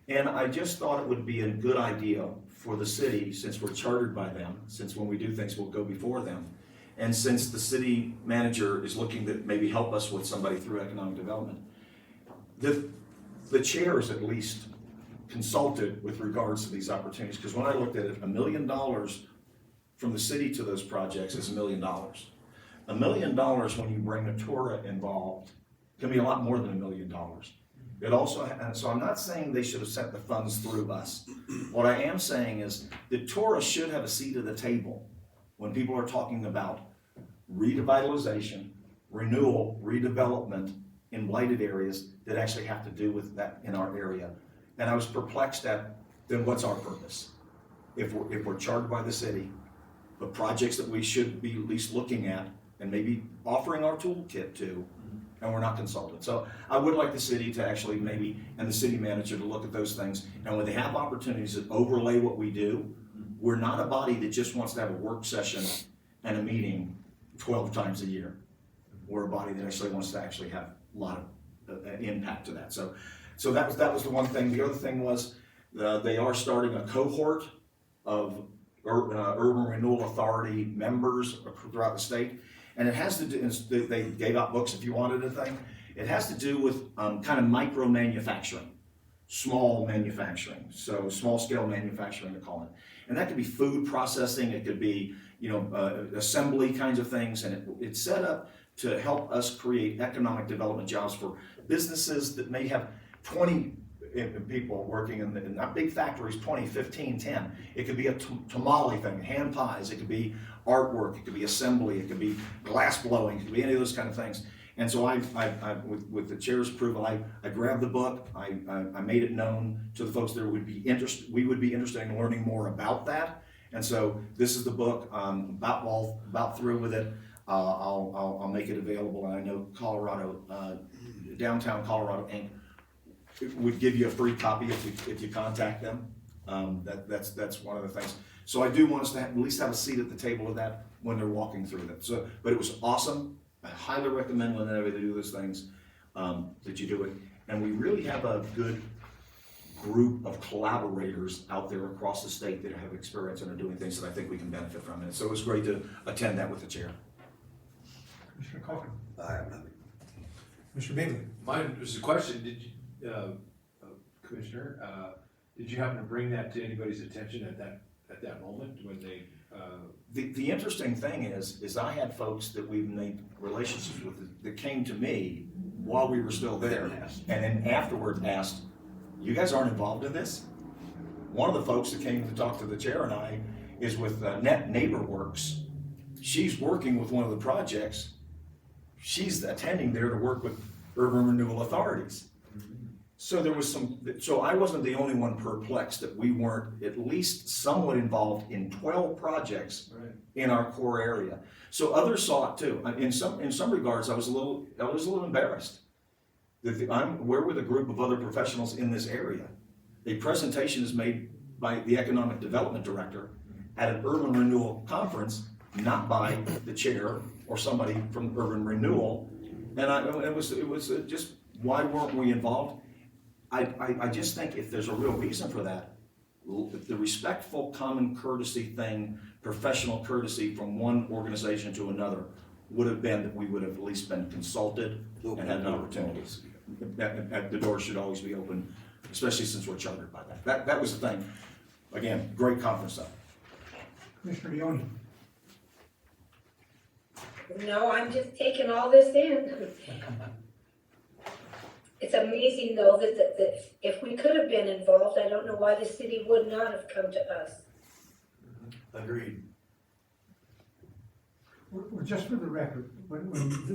And I just thought it would be a good idea for the city, since we're chartered by them, since when we do things, we'll go before them. And since the city manager is looking to maybe help us with somebody through economic development, the chairs at least consulted with regards to these opportunities. Because when I looked at it, $1 million from the city to those projects is $1 million. $1 million when you bring a TURA involved can be a lot more than $1 million. It also, and so I'm not saying they should have sent the funds through us. What I am saying is that TURA should have a seat at the table when people are talking about revitalization, renewal, redevelopment in blighted areas that actually have to do with that in our area. And I was perplexed at, then what's our purpose? If we're charged by the city, the projects that we should be at least looking at and maybe offering our toolkit to, and we're not consulted. So I would like the city to actually maybe, and the city manager to look at those things. And when they have opportunities that overlay what we do, we're not a body that just wants to have a work session and a meeting 12 times a year. We're a body that actually wants to actually have a lot of impact to that. So that was the one thing. The other thing was they are starting a cohort of Urban Renewal Authority members throughout the state. And it has to do, they gave out books if you wanted a thing. It has to do with kind of micro manufacturing, small manufacturing. So small scale manufacturing to call it. And that could be food processing, it could be, assembly kinds of things. And it's set up to help us create economic development jobs for businesses that may have 20 people working in not big factories, 20, 15, 10. It could be a tamale thing, hand pies, it could be artwork, it could be assembly, it could be glass blowing, it could be any of those kind of things. And so with the chair's approval, I grabbed the book, I made it known to the folks that we would be interested in learning more about that. And so this is the book, about through with it. I'll make it available, and I know Colorado, Downtown Colorado Inc. would give you a free copy if you contact them. That's one of the things. So I do want us to at least have a seat at the table of that when they're walking through that. So, but it was awesome. I highly recommend whenever they do those things, that you do it. And we really have a good group of collaborators out there across the state that have experience and are doing things that I think we can benefit from. And so it was great to attend that with the chair. Commissioner Cochran. I have nothing. Mr. Bailey. Mine was a question, did you, Commissioner, did you happen to bring that to anybody's attention at that moment when they? The interesting thing is I had folks that we've made relationships with that came to me while we were still there, and then afterwards asked, "You guys aren't involved in this?" One of the folks that came to talk to the chair and I is with Net Neighbor Works. She's working with one of the projects. She's attending there to work with urban renewal authorities. So there was so I wasn't the only one perplexed that we weren't at least somewhat involved in 12 projects in our core area. So others saw it too. In some regards, I was a little embarrassed that we're with a group of other professionals in this area. A presentation is made by the economic development director at an urban renewal conference, not by the chair or somebody from urban renewal. And it was just, why weren't we involved? I just think if there's a real reason for that, the respectful common courtesy thing, professional courtesy from one organization to another would have been that we would have at least been consulted and had an opportunity. The door should always be open, especially since we're chartered by that. That was the thing. Again, great conference though. Commissioner Leone. No, I'm just taking all this in. It's amazing though that if we could have been involved, I don't know why the city would not have come to us. Agreed. Well, just for the record, when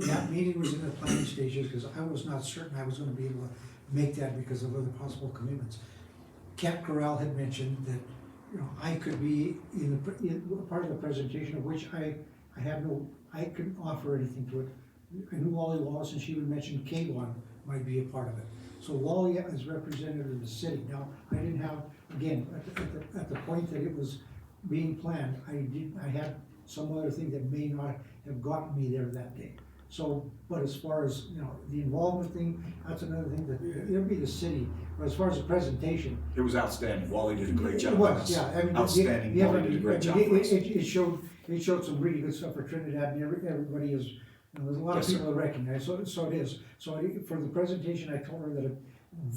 that meeting was in the planning stages, because I was not certain I was gonna be able to make that because of other possible commitments. Cap Corral had mentioned that, I could be in part of the presentation of which I couldn't offer anything to it. I knew Wally Wallace, and she even mentioned K1 might be a part of it. So Wally is representative of the city. Now, I didn't have, again, at the point that it was being planned, I had some other thing that may not have gotten me there that day. So, but as far as, the involvement thing, that's another thing that, it'll be the city. But as far as the presentation. It was outstanding. Wally did a great job. It was, yeah. I mean, outstanding. Wally did a great job for us. It showed some really good stuff for Trinidad, and everybody is, there's a lot of people that recognize, so it is. So for the presentation, I told her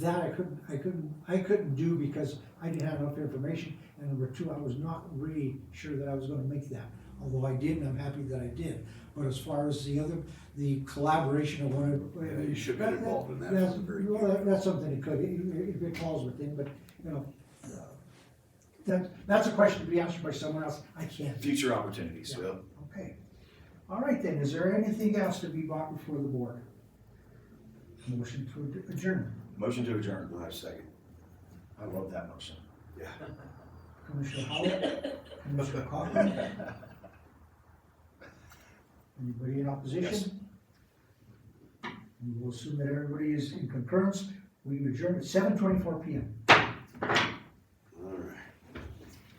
that I couldn't do because I didn't have enough information, and number two, I was not really sure that I was gonna make that. although I didn't, I'm happy that I did. But as far as the collaboration of one of. Yeah, you should have been involved in that That's, from the very well, beginning. that's something that could, if it falls within, but, you know, that's a question to be answered by someone else, I can't. Future opportunities, Yeah. Yep. Okay. All right then, is there anything else to be brought before the board? Motion to adjourn. Motion to adjourn. I second. I love that motion. Yeah. Commissioner Howard, Commissioner Cochran. Anybody in opposition? We will assume that everybody is in concurrence. We adjourn at 7:24 PM.